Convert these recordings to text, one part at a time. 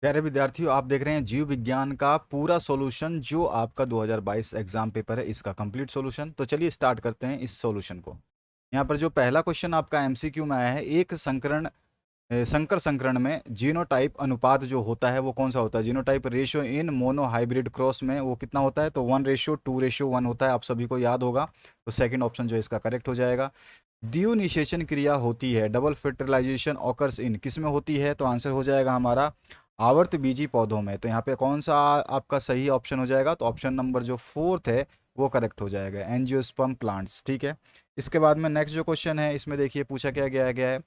प्यारे विद्यार्थियों, आप देख रहे हैं जीव विज्ञान का पूरा सॉल्यूशन जो आपका 2022 एग्जाम पेपर है, इसका कंप्लीट सॉल्यूशन। तो चलिए स्टार्ट करते हैं इस सॉल्यूशन को। यहाँ पर जो पहला क्वेश्चन आपका एमसीक्यू में आया है, एक संकर संकरण में जीनोटाइप अनुपात जो होता है वो कौन सा होता है? Genotype ratio in mono hybrid cross में वो कितना होता है? तो 1:2:1 होता है, आप सभी को याद होगा। तो सेकंड ऑप्शन जो है इसका करेक्ट हो जाएगा। द्विनिषेचन क्रिया होती है, डबल फर्टिलाइजेशन ऑकर्स इन, किस में होती है? तो आंसर हो जाएगा हमारा आवर्त बीजी पौधों में। तो यहाँ पे कौन सा आपका सही ऑप्शन हो जाएगा? तो ऑप्शन नंबर जो फोर्थ है वो करेक्ट हो जाएगा, एंजियोस्पर्म प्लांट्स। ठीक है। इसके बाद में नेक्स्ट जो क्वेश्चन है, इसमें देखिए पूछा क्या गया है,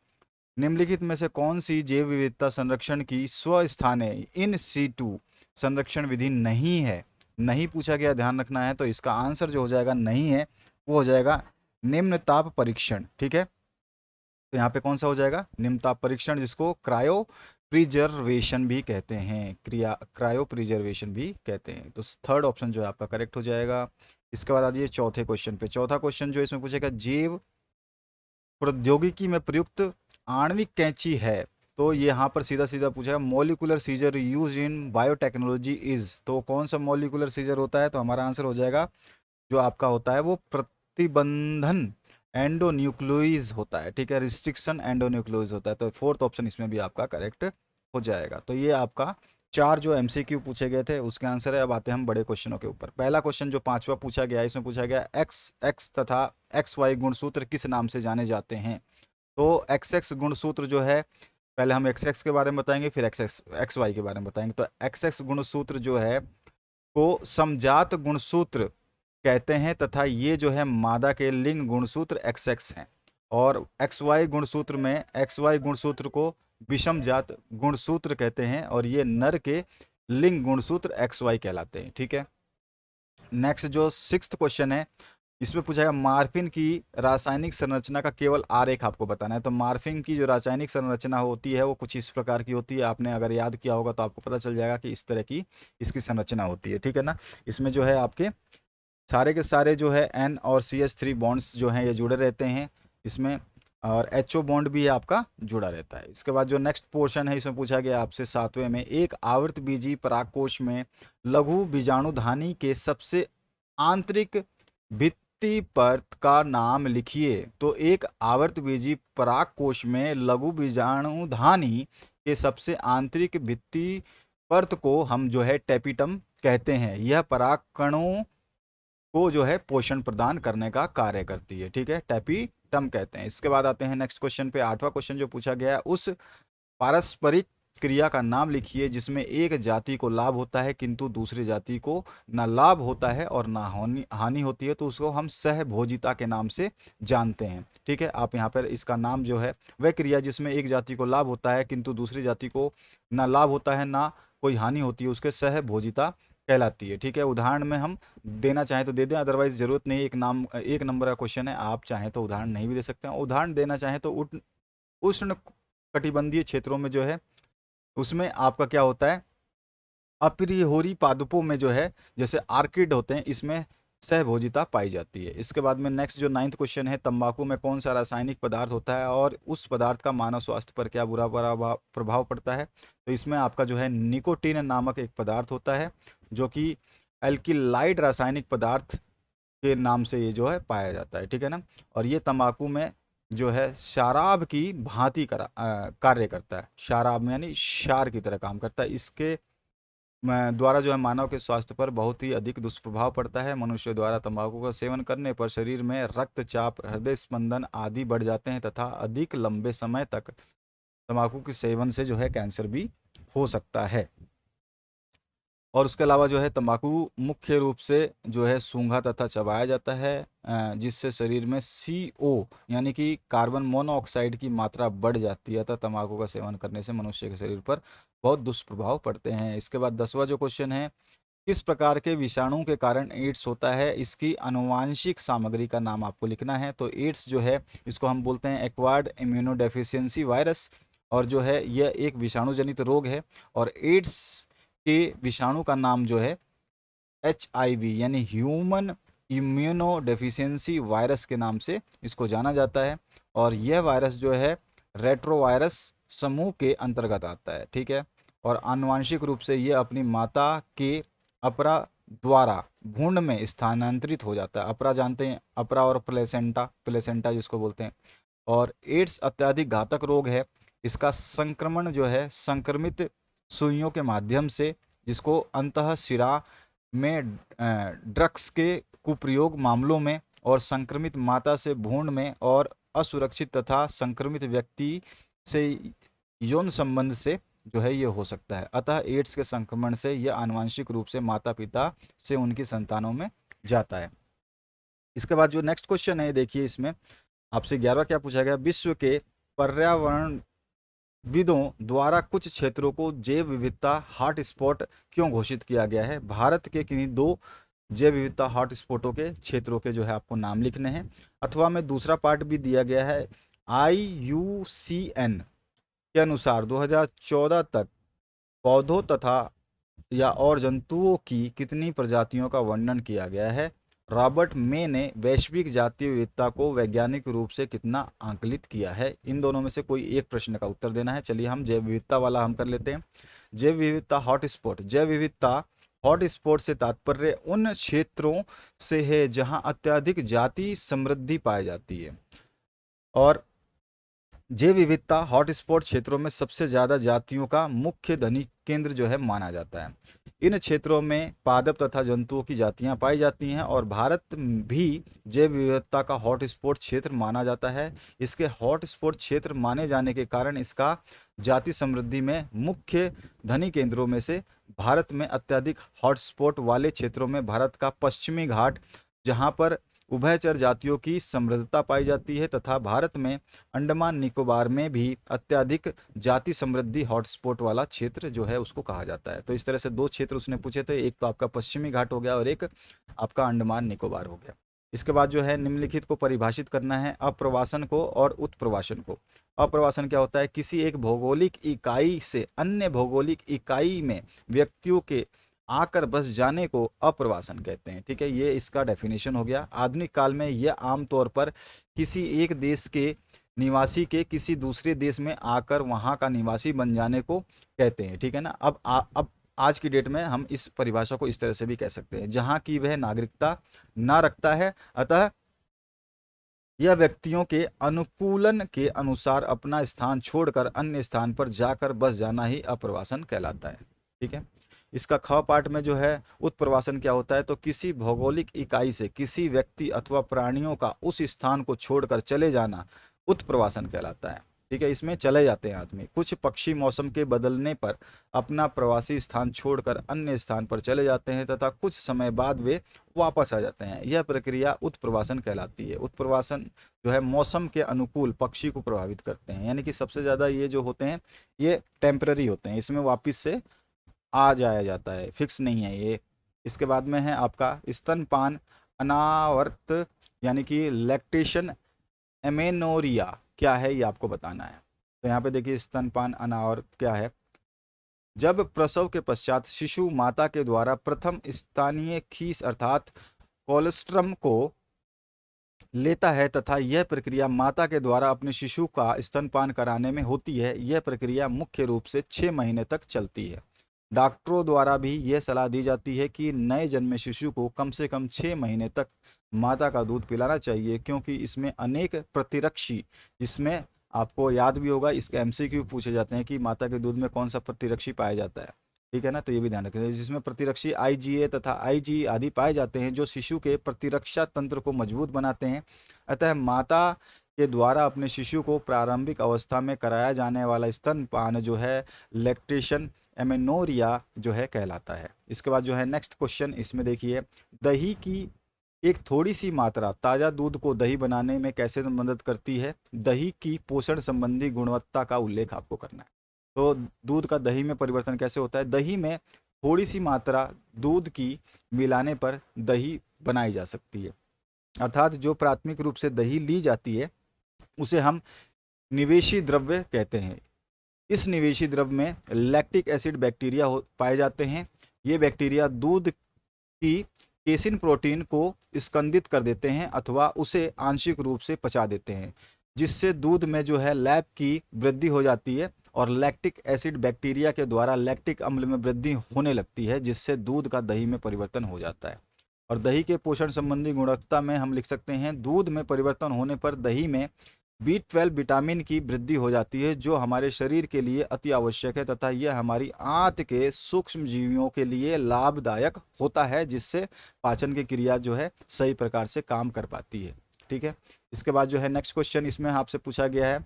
निम्नलिखित में से कौन सी जैव विविधता संरक्षण की स्वस्थानीय इन सीटू संरक्षण विधि नहीं है? नहीं पूछा गया, ध्यान रखना है। तो इसका आंसर जो हो जाएगा नहीं है, वो हो जाएगा निम्न ताप परीक्षण। ठीक है। तो यहाँ पे कौन सा हो जाएगा? निम्न ताप परीक्षण, जिसको क्रायो प्रिजर्वेशन भी कहते हैं, क्रायो प्रिजर्वेशन भी कहते हैं। तो थर्ड ऑप्शन जो है आपका करेक्ट हो जाएगा। इसके बाद आ जाइए चौथे क्वेश्चन पे। चौथा क्वेश्चन जो इसमें पूछेगा, जैव प्रौद्योगिकी में प्रयुक्त आणविक कैंची है। तो ये यहाँ पर सीधा सीधा पूछेगा, molecular scissor use in biotechnology is. तो कौन सा मॉलिकुलर सीजर होता है? तो हमारा आंसर हो जाएगा जो आपका होता है वो प्रतिबंधन एंडोन्यूक्लियोइज होता है। ठीक है, रिस्ट्रिक्शन एंडोन्यूक्लियोइज होता है। तो फोर्थ ऑप्शन इसमें भी आपका करेक्ट हो जाएगा। तो ये आपका चार जो एमसीक्यू पूछे गए थे उसके आंसर है। अब आते हैं हम बड़े क्वेश्चनों के ऊपर। पहला क्वेश्चन जो पांचवा पूछा गया है, इसमें पूछा गया एक्स एक्स तथा एक्स वाई गुणसूत्र किस नाम से जाने जाते हैं? तो एक्स एक्स गुणसूत्र जो है, पहले हम एक्स एक्स के बारे में बताएंगे, फिर एक्स एक्स एक्स वाई के बारे में बताएंगे। तो एक्स एक्स गुणसूत्र जो है को समजात गुणसूत्र कहते हैं, तथा ये जो है मादा के लिंग गुणसूत्र एक्स एक्स हैं। और एक्स वाई गुणसूत्र में एक्स वाई गुणसूत्र को विषम जात गुणसूत्र कहते हैं, और ये नर के लिंग गुणसूत्र एक्स वाई कहलाते हैं। ठीक है। नेक्स्ट जो सिक्स्थ क्वेश्चन है, इसमें पूछा है मार्फिन की रासायनिक संरचना का केवल आरेख आपको बताना है। तो मार्फिन की जो रासायनिक संरचना होती है वो कुछ इस प्रकार की होती है। आपने अगर याद किया होगा तो आपको पता चल जाएगा कि इस तरह की इसकी संरचना होती है। ठीक है ना। इसमें जो है आपके सारे के सारे जो है एन और CH3 बॉन्ड्स जो हैं ये जुड़े रहते हैं इसमें, और HO बॉन्ड भी आपका जुड़ा रहता है। इसके बाद जो नेक्स्ट पोर्शन है, इसमें पूछा गया आपसे सातवें में, एक आवर्त बीजी परागकोश में लघु बीजाणुधानी के सबसे आंतरिक भित्ति परत का नाम लिखिए। तो एक आवर्त बीजी परागकोश में लघु बीजाणुधानी के सबसे आंतरिक भित्ति परत को हम जो है टेपिटम कहते हैं। यह पराग कणों को जो है पोषण प्रदान करने का कार्य करती है। ठीक है, टैपीटम कहते हैं। इसके बाद आते हैं नेक्स्ट क्वेश्चन पे। आठवां क्वेश्चन जो पूछा गया है, उस पारस्परिक क्रिया का नाम लिखिए जिसमें एक जाति को लाभ होता है किंतु दूसरी जाति को ना लाभ होता है और ना हानि होती है। तो उसको हम सहभोजिता के नाम से जानते हैं। ठीक है, आप यहाँ पर इसका नाम जो है, वह क्रिया जिसमें एक जाति को लाभ होता है किंतु दूसरी जाति को ना लाभ होता है ना कोई हानि होती है, उसके सहभोजिता कहलाती है। ठीक है, उदाहरण में हम देना चाहें तो दे दें, अदरवाइज जरूरत नहीं। एक नंबर का क्वेश्चन है, आप चाहें तो उदाहरण नहीं भी दे सकते हैं। उदाहरण देना चाहें तो उष्ण कटिबंधीय क्षेत्रों में जो है उसमें आपका क्या होता है, अपरिहोरी पादपों में जो है जैसे आर्किड होते हैं, इसमें सहभोजिता पाई जाती है। इसके बाद में नेक्स्ट जो नाइन्थ क्वेश्चन है, तंबाकू में कौन सा रासायनिक पदार्थ होता है और उस पदार्थ का मानव स्वास्थ्य पर क्या बुरा प्रभाव पड़ता है? तो इसमें आपका जो है निकोटीन नामक एक पदार्थ होता है, जो कि एल्किलाइड रासायनिक पदार्थ के नाम से ये जो है पाया जाता है। ठीक है ना। और ये तंबाकू में जो है शराब की भांति कार्य करता है। शराब में यानी क्षार की तरह काम करता है। इसके द्वारा जो है मानव के स्वास्थ्य पर बहुत ही अधिक दुष्प्रभाव पड़ता है। मनुष्य द्वारा तंबाकू का सेवन करने पर शरीर में रक्तचाप, हृदय स्पंदन आदि बढ़ जाते हैं, तथा अधिक लंबे समय तक तंबाकू के सेवन से जो है कैंसर भी हो सकता है। और उसके अलावा जो है तंबाकू मुख्य रूप से जो है सूंघा तथा चबाया जाता है, जिससे शरीर में CO यानी कि कार्बन मोनोऑक्साइड की मात्रा बढ़ जाती है। अतः तंबाकू का सेवन करने से मनुष्य के शरीर पर बहुत दुष्प्रभाव पड़ते हैं। इसके बाद 10वां जो क्वेश्चन है, किस प्रकार के विषाणु के कारण एड्स होता है? इसकी आनुवांशिक सामग्री का नाम आपको लिखना है। तो एड्स जो है इसको हम बोलते हैं एक्वायर्ड इम्यूनोडेफिशिएंसी वायरस, और जो है यह एक विषाणु जनित रोग है। और एड्स के विषाणु का नाम जो है HIV यानी ह्यूमन इम्यूनो डेफिशिएंसी वायरस के नाम से इसको जाना जाता है। और यह वायरस जो है रेट्रोवायरस समूह के अंतर्गत आता है। ठीक है। और आनुवांशिक रूप से ये अपनी माता के अपरा द्वारा भ्रूण में स्थानांतरित हो जाता है। अपरा जानते हैं, अपरा और प्लेसेंटा, प्लेसेंटा जिसको बोलते हैं। और एड्स अत्यधिक घातक रोग है। इसका संक्रमण जो है संक्रमित सुइयों के माध्यम से, जिसको अंतःशिरा में ड्रग्स के कुप्रयोग मामलों में और संक्रमित माता से भ्रूण में और असुरक्षित तथा संक्रमित व्यक्ति से यौन संबंध से जो है ये हो सकता है। अतः एड्स के संक्रमण से यह आनुवंशिक रूप से माता पिता से उनकी संतानों में जाता है। इसके बाद जो नेक्स्ट क्वेश्चन है देखिए, इसमें आपसे 11वां क्या पूछा गया, विश्व के पर्यावरण विदों द्वारा कुछ क्षेत्रों को जैव विविधता हॉटस्पॉट क्यों घोषित किया गया है। भारत के किन्हीं 2 जैव विविधता हॉटस्पॉटों के क्षेत्रों के जो है आपको नाम लिखने हैं। अथवा में दूसरा पार्ट भी दिया गया है, IUCN के अनुसार 2014 तक पौधों तथा या और जंतुओं की कितनी प्रजातियों का वर्णन किया गया है। रॉबर्ट मे ने वैश्विक जातीय विविधता को वैज्ञानिक रूप से कितना आंकलित किया है। इन दोनों में से कोई एक प्रश्न का उत्तर देना है। चलिए हम जैव विविधता वाला हम कर लेते हैं। जैव विविधता हॉटस्पॉट, जैव विविधता हॉटस्पॉट से तात्पर्य उन क्षेत्रों से है जहां अत्यधिक जाति समृद्धि पाई जाती है। और जैव विविधता हॉटस्पॉट क्षेत्रों में सबसे ज़्यादा जातियों का मुख्य धनी केंद्र जो है माना जाता है। इन क्षेत्रों में पादप तथा जंतुओं की जातियां पाई जाती हैं और भारत भी जैव विविधता का हॉटस्पॉट क्षेत्र माना जाता है। इसके हॉटस्पॉट क्षेत्र माने जाने के कारण इसका जाति समृद्धि में मुख्य धनी केंद्रों में से भारत में अत्यधिक हॉटस्पॉट वाले क्षेत्रों में भारत का पश्चिमी घाट, जहां पर उभयचर जातियों की समृद्धता पाई जाती है, तथा भारत में अंडमान निकोबार में भी अत्यधिक जाति समृद्धि हॉटस्पॉट वाला क्षेत्र जो है उसको कहा जाता है। तो इस तरह से 2 क्षेत्र उसने पूछे थे, एक तो आपका पश्चिमी घाट हो गया और एक आपका अंडमान निकोबार हो गया। इसके बाद जो है निम्नलिखित को परिभाषित करना है, अप्रवासन को और उत्प्रवासन को। अप्रवासन क्या होता है, किसी एक भौगोलिक इकाई से अन्य भौगोलिक इकाई में व्यक्तियों के आकर बस जाने को अप्रवासन कहते हैं। ठीक है, ये इसका डेफिनेशन हो गया। आधुनिक काल में यह आमतौर पर किसी एक देश के निवासी के किसी दूसरे देश में आकर वहाँ का निवासी बन जाने को कहते हैं। ठीक है ना। अब आज की डेट में हम इस परिभाषा को इस तरह से भी कह सकते हैं, जहाँ की वह नागरिकता ना रखता है, अतः यह व्यक्तियों के अनुकूलन के अनुसार अपना स्थान छोड़कर अन्य स्थान पर जाकर बस जाना ही अप्रवासन कहलाता है। ठीक है। इसका ख पार्ट में जो है उत्प्रवासन क्या होता है, तो किसी भौगोलिक इकाई से किसी व्यक्ति अथवा प्राणियों का उस स्थान को छोड़कर चले जाना उत्प्रवासन कहलाता है। ठीक है, इसमें चले जाते हैं आदमी। कुछ पक्षी मौसम के बदलने पर अपना प्रवासी स्थान छोड़कर अन्य स्थान पर चले जाते हैं तथा कुछ समय बाद वे वापस आ जाते हैं। यह प्रक्रिया उत्प्रवासन कहलाती है। उत्प्रवासन जो है मौसम के अनुकूल पक्षी को प्रभावित करते हैं, यानी कि सबसे ज़्यादा ये जो होते हैं ये टेम्पररी होते हैं, इसमें वापस से आ जाया जाता है, फिक्स नहीं है ये। इसके बाद में है आपका स्तनपान अनावर्त यानी कि लैक्टेशन एमेनोरिया क्या है, ये आपको बताना है। तो यहाँ पे देखिए स्तनपान अनावर्त क्या है, जब प्रसव के पश्चात शिशु माता के द्वारा प्रथम स्थानीय खीस अर्थात कोलेस्ट्रम को लेता है तथा यह प्रक्रिया माता के द्वारा अपने शिशु का स्तनपान कराने में होती है। यह प्रक्रिया मुख्य रूप से 6 महीने तक चलती है। डॉक्टरों द्वारा भी यह सलाह दी जाती है कि नए जन्मे शिशु को कम से कम 6 महीने तक माता का दूध पिलाना चाहिए, क्योंकि इसमें अनेक प्रतिरक्षी, जिसमें आपको याद भी होगा इसके MCQ पूछे जाते हैं कि माता के दूध में कौन सा प्रतिरक्षी पाया जाता है। ठीक है ना, तो ये भी ध्यान रखें, जिसमें प्रतिरक्षी IgA तथा IgE आदि पाए जाते हैं जो शिशु के प्रतिरक्षा तंत्र को मजबूत बनाते हैं। अतः माता के द्वारा अपने शिशु को प्रारंभिक अवस्था में कराया जाने वाला स्तनपान जो है लैक्टेशन एमेनोरिया जो है कहलाता है। इसके बाद जो है नेक्स्ट क्वेश्चन, इसमें देखिए दही की एक थोड़ी सी मात्रा ताज़ा दूध को दही बनाने में कैसे मदद करती है। दही की पोषण संबंधी गुणवत्ता का उल्लेख आपको करना है। तो दूध का दही में परिवर्तन कैसे होता है, दही में थोड़ी सी मात्रा दूध की मिलाने पर दही बनाई जा सकती है। अर्थात जो प्राथमिक रूप से दही ली जाती है उसे हम निवेशी द्रव्य कहते हैं। इस निवेशी द्रव्य में लैक्टिक एसिड बैक्टीरिया पाए जाते हैं। ये बैक्टीरिया दूध की केसिन प्रोटीन को स्कंदित कर देते हैं अथवा उसे आंशिक रूप से पचा देते हैं, जिससे दूध में जो है लैब की वृद्धि हो जाती है और लैक्टिक एसिड बैक्टीरिया के द्वारा लैक्टिक अम्ल में वृद्धि होने लगती है, जिससे दूध का दही में परिवर्तन हो जाता है। और दही के पोषण संबंधी गुणवत्ता में हम लिख सकते हैं, दूध में परिवर्तन होने पर दही में B12 विटामिन की वृद्धि हो जाती है, जो हमारे शरीर के लिए अति आवश्यक है तथा यह हमारी आंत के सूक्ष्म जीवियों के लिए लाभदायक होता है, जिससे पाचन की क्रिया जो है सही प्रकार से काम कर पाती है। ठीक है, इसके बाद जो है नेक्स्ट क्वेश्चन इसमें आपसे पूछा गया है,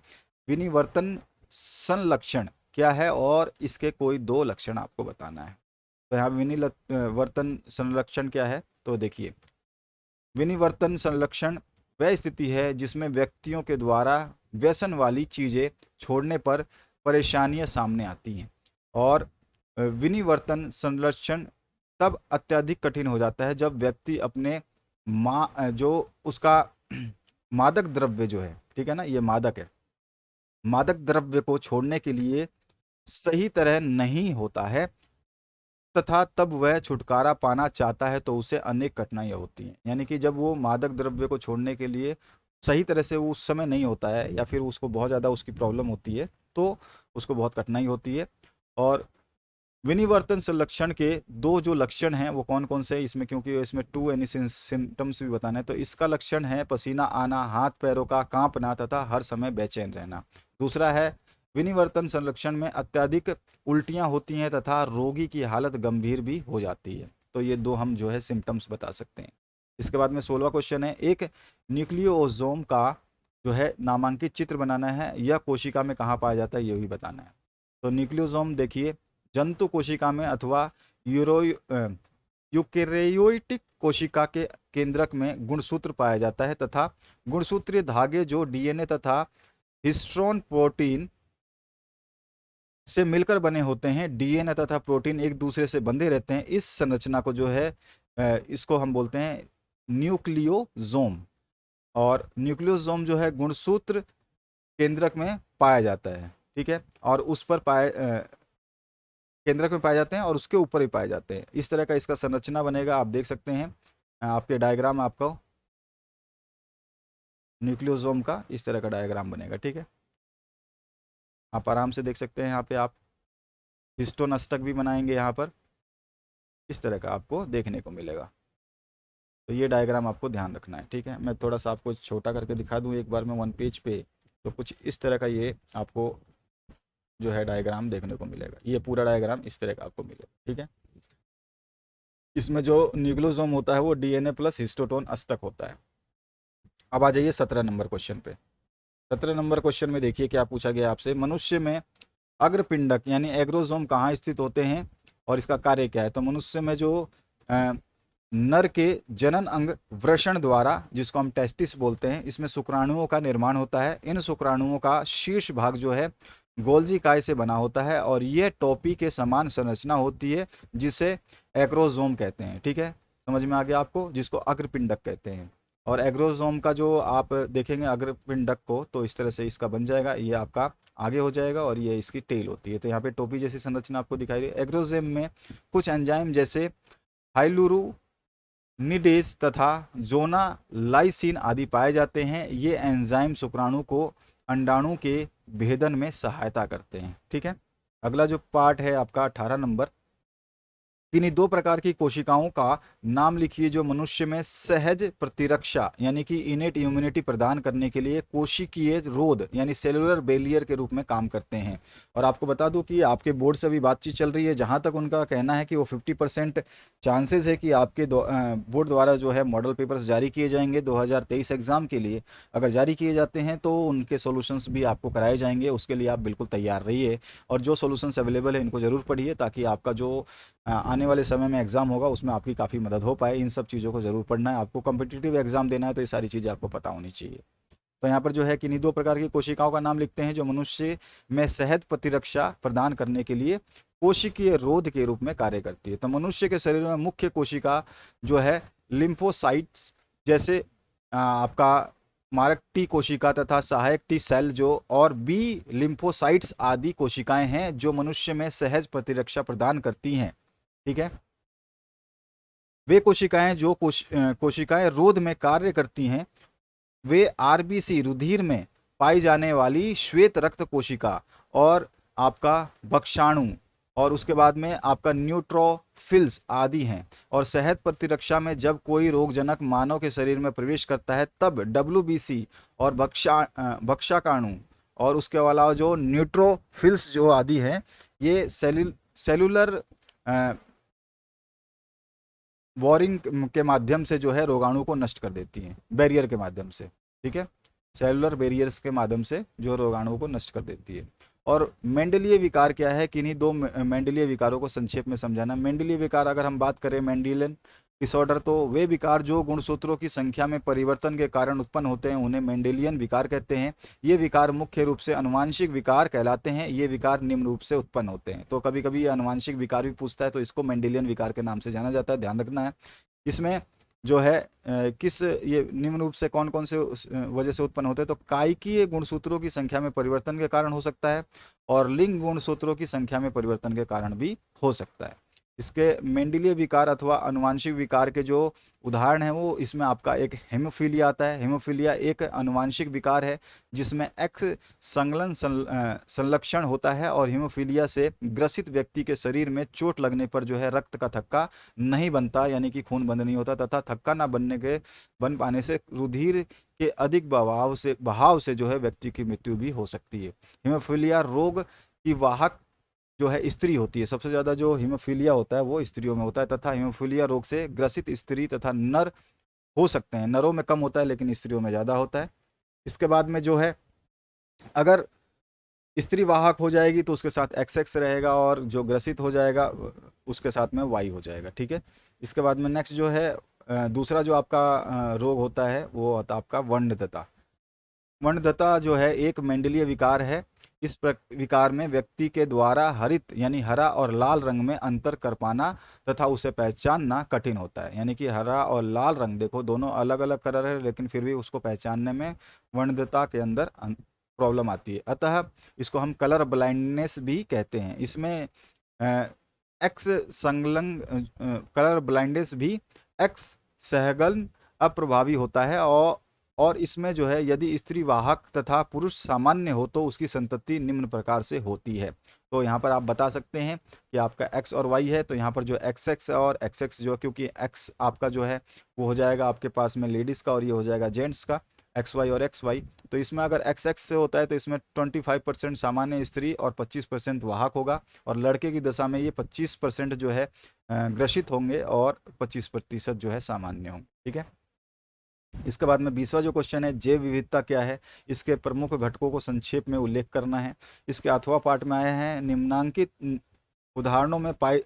विनिवर्तन संलक्षण क्या है और इसके कोई 2 लक्षण आपको बताना है। तो यहाँ विनिवर्तन संलक्षण क्या है, तो देखिए, विनिवर्तन संलक्षण वह स्थिति है जिसमें व्यक्तियों के द्वारा व्यसन वाली चीज़ें छोड़ने पर परेशानियां सामने आती हैं। और विनिवर्तन संलक्षण तब अत्यधिक कठिन हो जाता है जब व्यक्ति अपने जो उसका मादक द्रव्य जो है, ठीक है ना, ये मादक है, मादक द्रव्य को छोड़ने के लिए सही तरह नहीं होता है तथा तब वह छुटकारा पाना चाहता है तो उसे अनेक कठिनाइयाँ होती हैं। यानी कि जब वो मादक द्रव्य को छोड़ने के लिए सही तरह से उस समय नहीं होता है या फिर उसको बहुत ज़्यादा उसकी प्रॉब्लम होती है तो उसको बहुत कठिनाई होती है। और विनिवर्तन संलक्षण के 2 जो लक्षण हैं वो कौन कौन से हैं इसमें, क्योंकि इसमें 2 एनी सिम्टम्स भी बताना है। तो इसका लक्षण है पसीना आना, हाथ पैरों का कांपना तथा हर समय बेचैन रहना। दूसरा है विनिवर्तन संलक्षण में अत्यधिक उल्टियां होती हैं तथा रोगी की हालत गंभीर भी हो जाती है। तो ये 2 हम जो है सिम्टम्स बता सकते हैं। इसके बाद में 16वां क्वेश्चन है, एक न्यूक्लियोसोम का जो है नामांकित चित्र बनाना है, यह कोशिका में कहाँ पाया जाता है ये भी बताना है। तो न्यूक्लियोसोम देखिए, जंतु कोशिका में अथवा यूकेरियोटिक कोशिका के केंद्रक में गुणसूत्र पाया जाता है तथा गुणसूत्रीय धागे जो डीएनए तथा हिस्टोन प्रोटीन से मिलकर बने होते हैं। डीएनए तथा प्रोटीन एक दूसरे से बंधे रहते हैं। इस संरचना को जो है इसको हम बोलते हैं न्यूक्लियोसोम। और न्यूक्लियोसोम जो है गुणसूत्र केंद्रक में पाया जाता है, ठीक है, और उस पर केंद्रक में पाए जाते हैं और उसके ऊपर भी पाए जाते हैं। इस तरह का इसका संरचना बनेगा, आप देख सकते हैं आपके डायग्राम, आपको न्यूक्लियोसोम का इस तरह का डायग्राम बनेगा। ठीक है, आप आराम से देख सकते हैं। यहाँ पे आप हिस्टोन अष्टक भी बनाएंगे, यहाँ पर इस तरह का आपको देखने को मिलेगा। तो ये डायग्राम आपको ध्यान रखना है। ठीक है, मैं थोड़ा सा आपको छोटा करके दिखा दूँ एक बार में 1 पेज पे, तो कुछ इस तरह का ये आपको जो है डायग्राम देखने को मिलेगा। ये पूरा डायग्राम इस तरह का आपको मिलेगा। ठीक है, इसमें जो न्यूक्लियोसोम होता है वो डीएनए प्लस हिस्टोटोन अष्टक होता है। अब आ जाइए 17 नंबर क्वेश्चन पे। 17 नंबर क्वेश्चन में देखिए क्या पूछा गया आपसे, मनुष्य में अग्रपिंडक यानी एग्रोसोम कहाँ स्थित होते हैं और इसका कार्य क्या है। तो मनुष्य में जो नर के जनन अंग वृषण द्वारा, जिसको हम टेस्टिस बोलते हैं, इसमें शुक्राणुओं का निर्माण होता है। इन शुक्राणुओं का शीर्ष भाग जो है गोल्जी काय से बना होता है और यह टोपी के समान संरचना होती है जिसे एग्रोसोम कहते हैं। ठीक है, समझ में आ गया आपको, जिसको अग्रपिंडक कहते हैं। और एग्रोसोम का जो आप देखेंगे अग्रपिंडक को, तो इस तरह से इसका बन जाएगा, ये आपका आगे हो जाएगा और ये इसकी टेल होती है। तो यहाँ पे टोपी जैसी संरचना आपको दिखाई दे। एग्रोसोम में कुछ एंजाइम जैसे हाइलुरोनिडेज तथा जोना लाइसिन आदि पाए जाते हैं। ये एंजाइम शुक्राणु को अंडाणु के भेदन में सहायता करते हैं। ठीक है, अगला जो पार्ट है आपका 18 नंबर, किन्हीं 2 प्रकार की कोशिकाओं का नाम लिखिए जो मनुष्य में सहज प्रतिरक्षा यानी कि इनेट इम्यूनिटी प्रदान करने के लिए कोशिकीय रोध यानी सेलुलर बैरियर के रूप में काम करते हैं। और आपको बता दूं कि आपके बोर्ड से अभी बातचीत चल रही है, जहां तक उनका कहना है कि वो 50% चांसेस है कि आपके बोर्ड द्वारा जो है मॉडल पेपर्स जारी किए जाएंगे 2023 एग्जाम के लिए। अगर जारी किए जाते हैं तो उनके सॉल्यूशंस भी आपको कराए जाएंगे, उसके लिए आप बिल्कुल तैयार रहिए। और जो सॉल्यूशंस अवेलेबल है इनको ज़रूर पढ़िए ताकि आपका जो आने वाले समय में एग्जाम होगा उसमें आपकी काफ़ी मदद हो पाए। इन सब चीज़ों को ज़रूर पढ़ना है। आपको कॉम्पिटिटिव एग्जाम देना है तो ये सारी चीज़ें आपको पता होनी चाहिए। तो यहाँ पर जो है किन्हीं 2 प्रकार की कोशिकाओं का नाम लिखते हैं जो मनुष्य में सहज प्रतिरक्षा प्रदान करने के लिए कोशिकीय रोध के रूप में कार्य करती है। तो मनुष्य के शरीर में मुख्य कोशिका जो है लिम्फोसाइट्स जैसे आपका मारक टी कोशिका तथा सहायक टी सेल जो और बी लिम्फोसाइट्स आदि कोशिकाएं हैं जो मनुष्य में सहज प्रतिरक्षा प्रदान करती हैं। ठीक है, वे कोशिकाएं जो कोशिकाएं रोध में कार्य करती हैं वे आरबीसी रुधिर में पाई जाने वाली श्वेत रक्त कोशिका और आपका भक्षाणु और उसके बाद में आपका न्यूट्रोफिल्स आदि हैं। और सेहत प्रतिरक्षा में जब कोई रोगजनक मानव के शरीर में प्रवेश करता है तब डब्ल्यूबीसी और भक्षाकाणु और उसके अलावा जो न्यूट्रोफिल्स जो आदि हैं, ये सेलुलर वॉरिंग के माध्यम से जो है रोगाणु को नष्ट कर देती हैं, बैरियर के माध्यम से। ठीक है, सेलुलर बैरियर्स के माध्यम से जो रोगाणु को नष्ट कर देती है। और मेंडेलिय विकार क्या है, किन्हीं दो मेंडेलिय विकारों को संक्षेप में समझाना। मेंडेलिय विकार अगर हम बात करें मेंडेलियन डिसऑर्डर, तो वे विकार जो गुणसूत्रों की संख्या में परिवर्तन के कारण उत्पन्न होते हैं उन्हें मेंडेलियन विकार कहते हैं। ये विकार मुख्य रूप से आनुवंशिक विकार कहलाते हैं। ये विकार निम्न रूप से उत्पन्न होते हैं। तो कभी कभी ये आनुवंशिक विकार भी पूछता है, तो इसको मेंडेलियन विकार के नाम से जाना जाता है, ध्यान रखना है। इसमें जो है किस ये निम्न रूप से कौन कौन से वजह से उत्पन्न होते हैं, तो कायिकीय गुणसूत्रों की संख्या में परिवर्तन के कारण हो सकता है और लिंग गुणसूत्रों की संख्या में परिवर्तन के कारण भी हो सकता है। इसके मेंडेलिय विकार अथवा आनुवंशिक विकार के जो उदाहरण है वो इसमें आपका एक हेमोफीलिया आता है। हेमोफीलिया एक आनुवंशिक विकार है जिसमें एक्स संलक्षण होता है और हेमोफीलिया से ग्रसित व्यक्ति के शरीर में चोट लगने पर जो है रक्त का थक्का नहीं बनता, यानी कि खून बंद नहीं होता, तथा थक्का ना बन पाने से रुधिर के अधिक बहाव से जो है व्यक्ति की मृत्यु भी हो सकती है। हेमोफीलिया रोग की वाहक जो है स्त्री होती है। सबसे ज़्यादा जो हीमोफीलिया होता है वो स्त्रियों में होता है, तथा हीमोफीलिया रोग से ग्रसित स्त्री तथा नर हो सकते हैं। नरों में कम होता है लेकिन स्त्रियों में ज़्यादा होता है। इसके बाद में जो है अगर स्त्री वाहक हो जाएगी तो उसके साथ एक्स एक्स रहेगा और जो ग्रसित हो जाएगा उसके साथ में वाई हो जाएगा। ठीक है, इसके बाद में नेक्स्ट जो है दूसरा जो आपका रोग होता है वो होता है आपका वंध्यता। वंध्यता जो है एक मेंडेलिय विकार है। इस विकार में व्यक्ति के द्वारा हरित यानी हरा और लाल रंग में अंतर कर पाना तथा उसे पहचानना कठिन होता है। यानी कि हरा और लाल रंग देखो दोनों अलग अलग कलर है लेकिन फिर भी उसको पहचानने में वंध्यता के अंदर प्रॉब्लम आती है। अतः इसको हम कलर ब्लाइंडनेस भी कहते हैं। इसमें एक्स संलग्न कलर ब्लाइंडनेस भी एक्स सहगन अप्रभावी होता है और इसमें जो है यदि स्त्री वाहक तथा पुरुष सामान्य हो तो उसकी संतति निम्न प्रकार से होती है। तो यहाँ पर आप बता सकते हैं कि आपका x और y है, तो यहाँ पर जो xx और xx जो, क्योंकि x आपका जो है वो हो जाएगा आपके पास में लेडीज़ का और ये हो जाएगा जेंट्स का, xy और xy। तो इसमें अगर xx से होता है तो इसमें 25% सामान्य स्त्री और 25% वाहक होगा, और लड़के की दशा में ये 25% जो है ग्रसित होंगे और 25% जो है सामान्य होंगे। ठीक है, इसके बाद में 20वां जो क्वेश्चन है, जैव विविधता क्या है, इसके प्रमुख घटकों को संक्षेप में उल्लेख करना है। इसके अथवा पाठ में आए हैं निम्नांकित उदाहरणों में पाए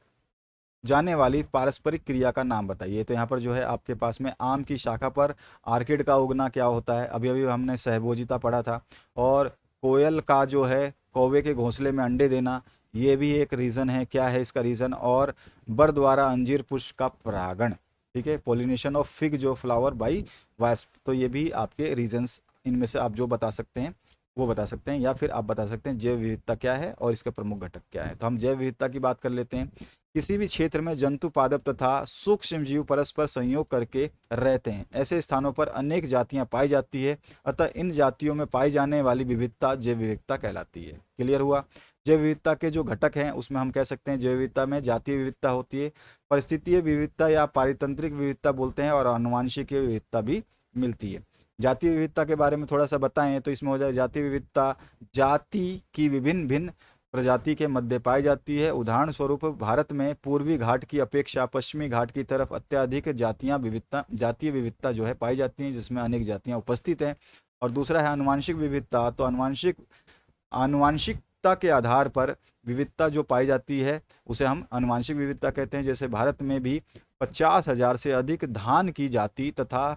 जाने वाली पारस्परिक क्रिया का नाम बताइए। तो यहाँ पर जो है आपके पास में आम की शाखा पर आर्किड का उगना क्या होता है, अभी अभी हमने सहभोजिता पढ़ा था। और कोयल का जो है कौवे के घोंसले में अंडे देना, ये भी एक रीज़न है। क्या है इसका रीज़न, और बर द्वारा अंजीर पुष्प का परागण। ठीक है, पोलिनेशन ऑफ फिग जो फ्लावर बाई वास्प। तो ये भी आपके रीजंस इनमें से आप जो बता सकते हैं वो बता सकते हैं, या फिर आप बता सकते हैं जैव विविधता क्या है और इसके प्रमुख घटक क्या है। तो हम जैव विविधता की बात कर लेते हैं। किसी भी क्षेत्र में जंतु पादप तथा सूक्ष्म जीव परस्पर संयोग करके रहते हैं, ऐसे स्थानों पर अनेक जातियां पाई जाती है। अतः इन जातियों में पाई जाने वाली विविधता जैव विविधता कहलाती है। क्लियर हुआ। जैव विविधता के जो घटक हैं उसमें हम कह सकते हैं जैव विविधता में जातीय विविधता होती है, परिस्थितीय विविधता या पारितंत्रिक विविधता बोलते हैं, और आनुवंशिकीय विविधता भी मिलती है। जातीय विविधता के बारे में थोड़ा सा बताएं तो इसमें हो जाए जातीय विविधता जाति की विभिन्न भिन्न प्रजाति के मध्य पाई जाती है। उदाहरण स्वरूप भारत में पूर्वी घाट की अपेक्षा पश्चिमी घाट की तरफ अत्यधिक जातीय विविधता जो है पाई जाती है, जिसमें अनेक जातियां उपस्थित हैं। और दूसरा है आनुवंशिक विविधता। तो आनुवंशिकता के आधार पर विविधता जो पाई जाती है उसे हम आनुवंशिक विविधता कहते हैं। जैसे भारत में भी 50,000 से अधिक धान की जाति तथा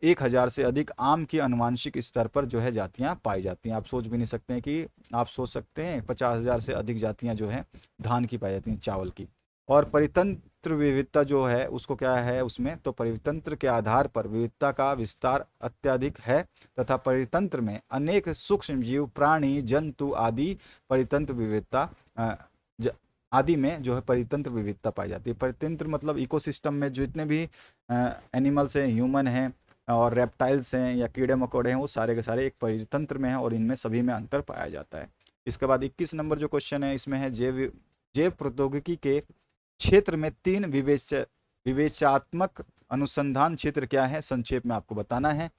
1,000 से अधिक आम की आनुवंशिक स्तर पर जो है जातियां पाई जाती हैं। आप सोच भी नहीं सकते हैं कि आप सोच सकते हैं 50,000 से अधिक जातियां जो हैं धान की पाई जाती हैं, चावल की। और परितंत्र विविधता जो है उसको क्या है उसमें, तो परितंत्र के आधार पर विविधता का विस्तार अत्यधिक है तथा परितंत्र में अनेक सूक्ष्म जीव प्राणी जंतु आदि परितंत्र विविधता आदि में जो है परितंत्र विविधता पाई जाती है। परितंत्र मतलब इकोसिस्टम में जितने भी एनिमल्स हैं, ह्यूमन हैं और रेप्टाइल्स हैं या कीड़े मकोड़े हैं, वो सारे के सारे एक परितंत्र में हैं और इनमें सभी में अंतर पाया जाता है। इसके बाद 21 नंबर जो क्वेश्चन है इसमें है जैव प्रौद्योगिकी के क्षेत्र में 3 विवेचात्मक अनुसंधान क्षेत्र क्या है, संक्षेप में आपको बताना है।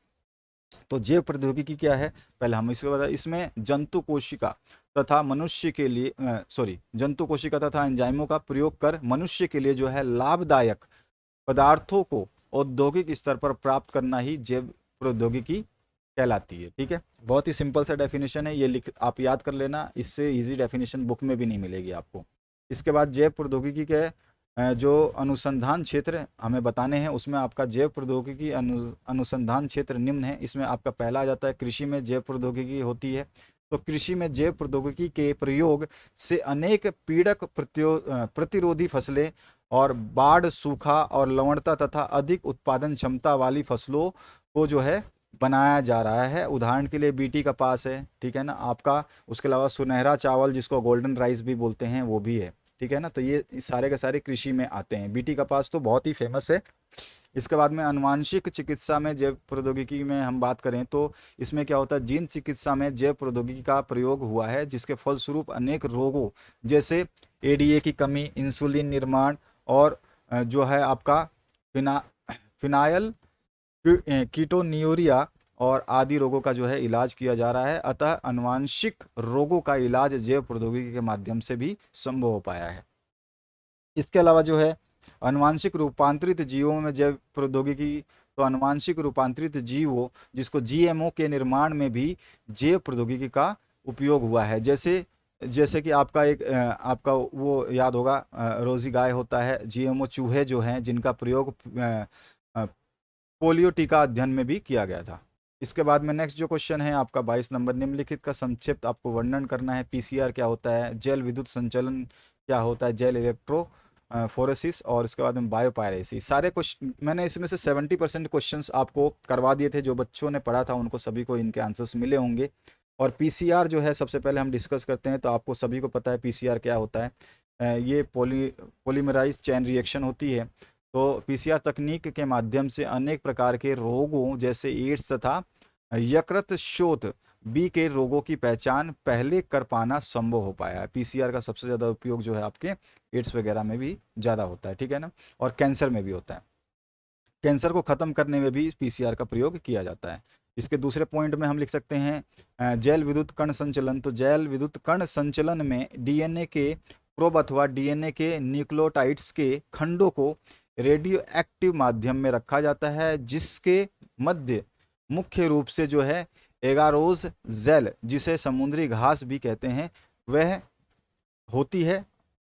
तो जैव प्रौद्योगिकी क्या है, पहले हम इसको बता। इसमें जंतु कोशिका तथा मनुष्य के लिए जंतु कोशिका तथा एंजाइमों का प्रयोग कर मनुष्य के लिए जो है लाभदायक पदार्थों को औद्योगिक स्तर पर प्राप्त करना ही जैव प्रौद्योगिकी कहलाती है। ठीक है, बहुत ही सिंपल सा डेफिनेशन है, ये लिख आप याद कर लेना, इससे इजी डेफिनेशन बुक में भी नहीं मिलेगी आपको। इसके बाद जैव प्रौद्योगिकी के जो अनुसंधान क्षेत्र हमें बताने हैं, उसमें आपका जैव प्रौद्योगिकी अनुसंधान क्षेत्र निम्न है। इसमें आपका पहला आ जाता है कृषि में जैव प्रौद्योगिकी होती है। तो कृषि में जैव प्रौद्योगिकी के प्रयोग से अनेक पीड़क प्रतिरोधी फसलें और बाढ़, सूखा और लवणता तथा अधिक उत्पादन क्षमता वाली फसलों को जो है बनाया जा रहा है। उदाहरण के लिए बीटी कपास है, ठीक है ना आपका। उसके अलावा सुनहरा चावल जिसको गोल्डन राइस भी बोलते हैं वो भी है, ठीक है ना। तो ये सारे के सारे कृषि में आते हैं। बीटी कपास तो बहुत ही फेमस है। इसके बाद में अनुवांशिक चिकित्सा में जैव प्रौद्योगिकी में हम बात करें तो इसमें क्या होता है, जीन चिकित्सा में जैव प्रौद्योगिकी का प्रयोग हुआ है, जिसके फलस्वरूप अनेक रोगों जैसे एडीए की कमी, इंसुलिन निर्माण और जो है आपका फिनाइल कीटोन्यूरिया और आदि रोगों का जो है इलाज किया जा रहा है। अतः अनुवांशिक रोगों का इलाज जैव प्रौद्योगिकी के माध्यम से भी संभव हो पाया है। इसके अलावा जो है अनुवांशिक रूपांतरित जीवों में जैव प्रौद्योगिकी, तो अनुवांशिक रूपांतरित जीवों जिसको जीएमओ के निर्माण में भी जैव प्रौद्योगिकी का उपयोग हुआ है। जैसे जैसे कि आपका एक आपका वो याद होगा, रोजी गाय होता है, जीएमओ चूहे जो हैं जिनका प्रयोग पोलियो टीका अध्ययन में भी किया गया था। इसके बाद में नेक्स्ट जो क्वेश्चन है आपका 22 नंबर, निम्नलिखित का संक्षिप्त आपको वर्णन करना है। पीसीआर क्या होता है, जैल विद्युत संचलन क्या होता है, जैल इलेक्ट्रो फोरेसिस, और इसके बाद में बायोपायरेसिस। सारे क्वेश्चन मैंने इसमें से 70% क्वेश्चंस आपको करवा दिए थे। जो बच्चों ने पढ़ा था उनको सभी को इनके आंसर्स मिले होंगे। और पीसीआर जो है सबसे पहले हम डिस्कस करते हैं। तो आपको सभी को पता है पीसीआर क्या होता है। ये पॉलीमराइज चेन रिएक्शन होती है। तो पीसीआर तकनीक के माध्यम से अनेक प्रकार के रोगों जैसे एड्स तथा यकृत शोथ बी के रोगों की पहचान पहले कर पाना संभव हो पाया है। पीसीआर का सबसे ज़्यादा उपयोग जो है आपके एड्स वगैरह में भी ज़्यादा होता है, ठीक है ना, और कैंसर में भी होता है। कैंसर को ख़त्म करने में भी पीसीआर का प्रयोग किया जाता है। इसके दूसरे पॉइंट में हम लिख सकते हैं जैल विद्युत कण संचलन। तो जैल विद्युत कण संचलन में डीएनए के प्रोब अथवा डीएनए के न्यूक्लियोटाइड्स के खंडों को रेडियो एक्टिव माध्यम में रखा जाता है, जिसके मध्य मुख्य रूप से जो है एगारोज जेल, जिसे समुद्री घास भी कहते हैं, वह होती है।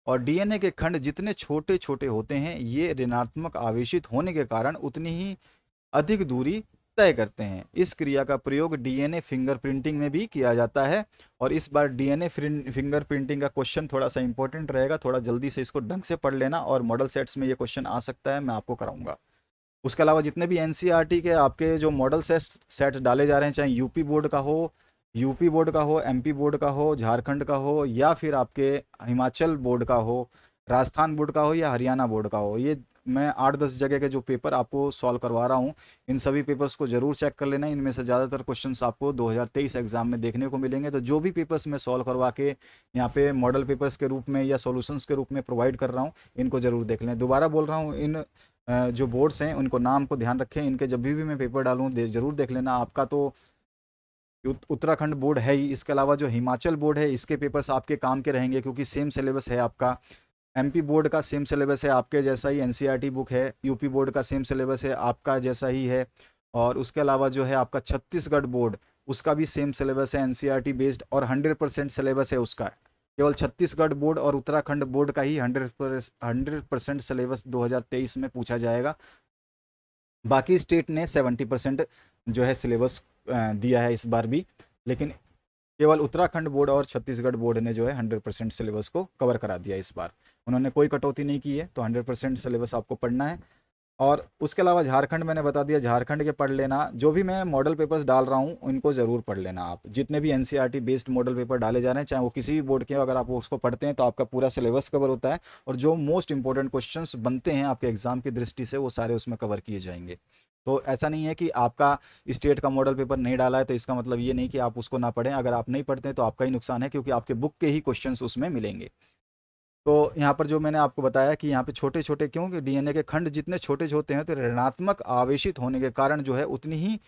और डीएनए के खंड जितने छोटे छोटे होते हैं, ये ऋणात्मक आवेशित होने के कारण उतनी ही अधिक दूरी तय करते हैं। इस क्रिया का प्रयोग डीएनए फिंगरप्रिंटिंग में भी किया जाता है। और इस बार डीएनए फिंगरप्रिंटिंग का क्वेश्चन थोड़ा सा इंपॉर्टेंट रहेगा, थोड़ा जल्दी से इसको ढंग से पढ़ लेना, और मॉडल सेट्स में ये क्वेश्चन आ सकता है, मैं आपको कराऊंगा। उसके अलावा जितने भी एनसीईआरटी के आपके जो मॉडल सेट्स डाले जा रहे हैं, चाहे यूपी बोर्ड का हो, एमपी बोर्ड का हो, झारखंड का हो, या फिर आपके हिमाचल बोर्ड का हो, राजस्थान बोर्ड का हो, या हरियाणा बोर्ड का हो, ये मैं 8-10 जगह के जो पेपर आपको सॉल्व करवा रहा हूँ, इन सभी पेपर्स को जरूर चेक कर लेना। इनमें से ज़्यादातर क्वेश्चंस आपको 2023 एग्जाम में देखने को मिलेंगे। तो जो भी पेपर्स मैं सॉल्व करवा के यहाँ पे मॉडल पेपर्स के रूप में या सॉल्यूशंस के रूप में प्रोवाइड कर रहा हूँ, इनको जरूर देख लें। दोबारा बोल रहा हूँ, इन जो बोर्ड्स हैं उनको नाम को ध्यान रखें, इनके जब भी मैं पेपर डालूँ जरूर देख लेना। आपका तो उत्तराखंड बोर्ड है ही, इसके अलावा जो हिमाचल बोर्ड है इसके पेपर्स आपके काम के रहेंगे, क्योंकि सेम सिलेबस है आपका। एमपी बोर्ड का सेम सिलेबस है आपके जैसा ही, एनसीईआरटी बुक है। यूपी बोर्ड का सेम सिलेबस है आपका जैसा ही है। और उसके अलावा जो है आपका छत्तीसगढ़ बोर्ड, उसका भी सेम सिलेबस है एनसीईआरटी बेस्ड, और 100% सिलेबस है उसका। केवल छत्तीसगढ़ बोर्ड और उत्तराखंड बोर्ड का ही 100% सिलेबस 2023 में पूछा जाएगा। बाकी स्टेट ने 70% जो है सिलेबस दिया है इस बार भी, लेकिन केवल उत्तराखंड बोर्ड और छत्तीसगढ़ बोर्ड ने जो है 100% सिलेबस को कवर करा दिया इस बार। उन्होंने कोई कटौती नहीं की है, तो 100% सिलेबस आपको पढ़ना है। और उसके अलावा झारखंड मैंने बता दिया, झारखंड के पढ़ लेना। जो भी मैं मॉडल पेपर्स डाल रहा हूँ उनको ज़रूर पढ़ लेना आप। जितने भी एनसीईआरटी बेस्ड मॉडल पेपर डाले जा रहे हैं, चाहे वो किसी भी बोर्ड के हो, अगर आप उसको पढ़ते हैं तो आपका पूरा सिलेबस कवर होता है, और जो मोस्ट इंपॉर्टेंट क्वेश्चंस बनते हैं आपके एग्जाम की दृष्टि से वो सारे उसमें कवर किए जाएंगे। तो ऐसा नहीं है कि आपका स्टेट का मॉडल पेपर नहीं डाला है तो इसका मतलब ये नहीं कि आप उसको ना पढ़ें। अगर आप नहीं पढ़ते हैं तो आपका ही नुकसान है, क्योंकि आपके बुक के ही क्वेश्चंस उसमें मिलेंगे। तो यहाँ पर जो मैंने आपको बताया कि यहाँ पे छोटे छोटे, क्योंकि डीएनए के खंड जितने छोटे होते हैं तो ऋणात्मक आवेशित होने के कारण जो है उतनी ही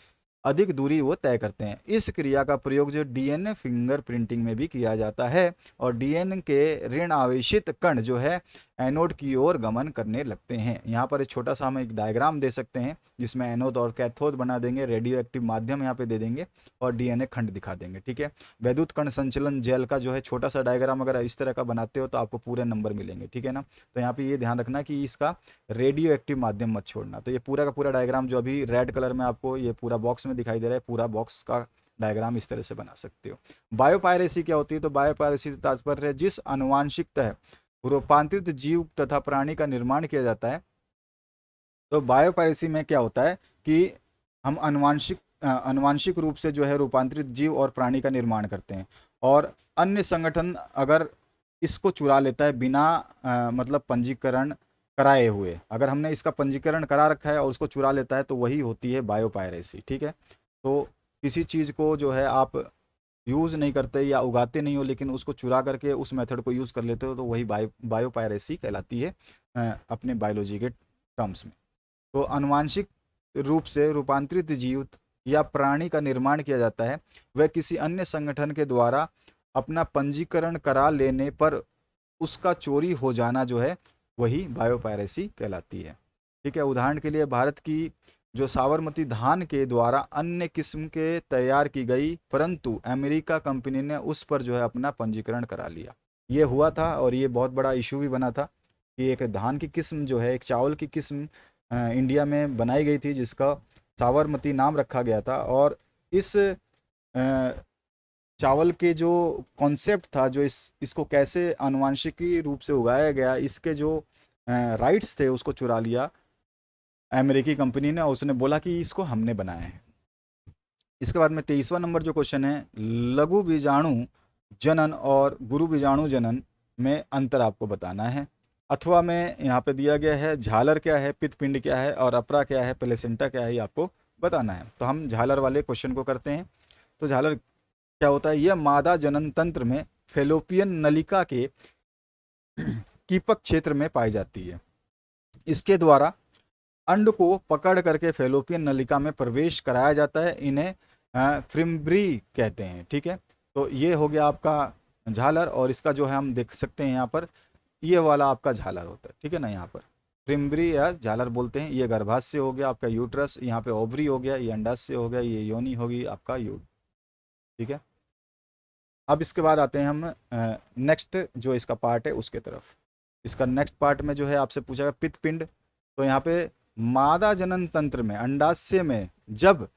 अधिक दूरी वो तय करते हैं। इस क्रिया का प्रयोग जो डीएनए फिंगरप्रिंटिंग में भी किया जाता है, और डीएनए के ऋण आवेशित कण जो है एनोड की ओर गमन करने लगते हैं। यहाँ पर एक छोटा सा हम एक डायग्राम दे सकते हैं जिसमें एनोड और कैथोड बना देंगे, रेडियो एक्टिव माध्यम यहाँ पे दे देंगे और डीएनए खंड दिखा देंगे। ठीक है, वैद्युत कण संचलन जेल का जो है छोटा सा डायग्राम अगर इस तरह का बनाते हो तो आपको पूरे नंबर मिलेंगे। ठीक है ना, तो यहाँ पे ये ध्यान रखना कि इसका रेडियो एक्टिव माध्यम मत छोड़ना। तो ये पूरा का पूरा डायग्राम जो अभी रेड कलर में आपको ये पूरा बॉक्स में दिखाई दे रहा है, पूरा बॉक्स का डायग्राम इस तरह से बना सकते हो। बायोपायरेसी क्या होती है? तो बायोपायरेसी से तात्पर्य है जिस आनुवांशिकतः रूपांतरित जीव तथा प्राणी का निर्माण किया जाता है। तो बायोपायरेसी में क्या होता है कि हम अनुवांशिक रूप से जो है रूपांतरित जीव और प्राणी का निर्माण करते हैं, और अन्य संगठन अगर इसको चुरा लेता है बिना मतलब पंजीकरण कराए हुए, अगर हमने इसका पंजीकरण करा रखा है और उसको चुरा लेता है तो वही होती है बायोपायरेसी। ठीक है, तो किसी चीज़ को जो है आप यूज़ नहीं करते या उगाते नहीं हो लेकिन उसको चुरा करके उस मेथड को यूज़ कर लेते हो तो वही बायोपायरेसी कहलाती है अपने बायोलॉजी के टर्म्स में। तो आनुवांशिक रूप से रूपांतरित जीव या प्राणी का निर्माण किया जाता है, वह किसी अन्य संगठन के द्वारा अपना पंजीकरण करा लेने पर उसका चोरी हो जाना जो है वही बायोपायरेसी कहलाती है। ठीक है, उदाहरण के लिए भारत की जो साबरमती धान के द्वारा अन्य किस्म के तैयार की गई, परंतु अमेरिका कंपनी ने उस पर जो है अपना पंजीकरण करा लिया। ये हुआ था और ये बहुत बड़ा इशू भी बना था कि एक धान की किस्म जो है, एक चावल की किस्म इंडिया में बनाई गई थी जिसका साबरमती नाम रखा गया था, और इस चावल के जो कॉन्सेप्ट था, जो इसको कैसे आनुवांशिकी रूप से उगाया गया, इसके जो राइट्स थे उसको चुरा लिया अमेरिकी कंपनी ने, और उसने बोला कि इसको हमने बनाया है। इसके बाद में 23वां नंबर जो क्वेश्चन है, लघु बीजाणु जनन और गुरु बीजाणु जनन में अंतर आपको बताना है। अथवा में यहाँ पे दिया गया है झालर क्या है, पित्तपिंड क्या है और अपरा क्या है, प्लेसेंटा क्या है, ये आपको बताना है। तो हम झालर वाले क्वेश्चन को करते हैं। तो झालर क्या होता है? यह मादा जनन तंत्र में फेलोपियन नलिका के कीपक क्षेत्र में पाई जाती है। इसके द्वारा अंड को पकड़ करके फेलोपियन नलिका में प्रवेश कराया जाता है। इन्हें फ्रिम्ब्री कहते हैं। ठीक है, तो ये हो गया आपका झालर, और इसका जो है हम देख सकते हैं यहाँ पर ये वाला आपका झालर होता है। ठीक है ना, यहाँ पर फ्रिम्ब्री या झालर बोलते हैं। ये गर्भाशय हो गया आपका यूट्रस, यहाँ पे ओवरी हो गया, ये अंडाशय हो गया, ये योनि होगी आपका यूट। ठीक है, अब इसके बाद आते हैं हम नेक्स्ट जो इसका पार्ट है उसके तरफ। इसका नेक्स्ट पार्ट में जो है आपसे पूछा गया पित्तपिंड। तो यहाँ पे मादा जनन तंत्र में अंडाशय में जब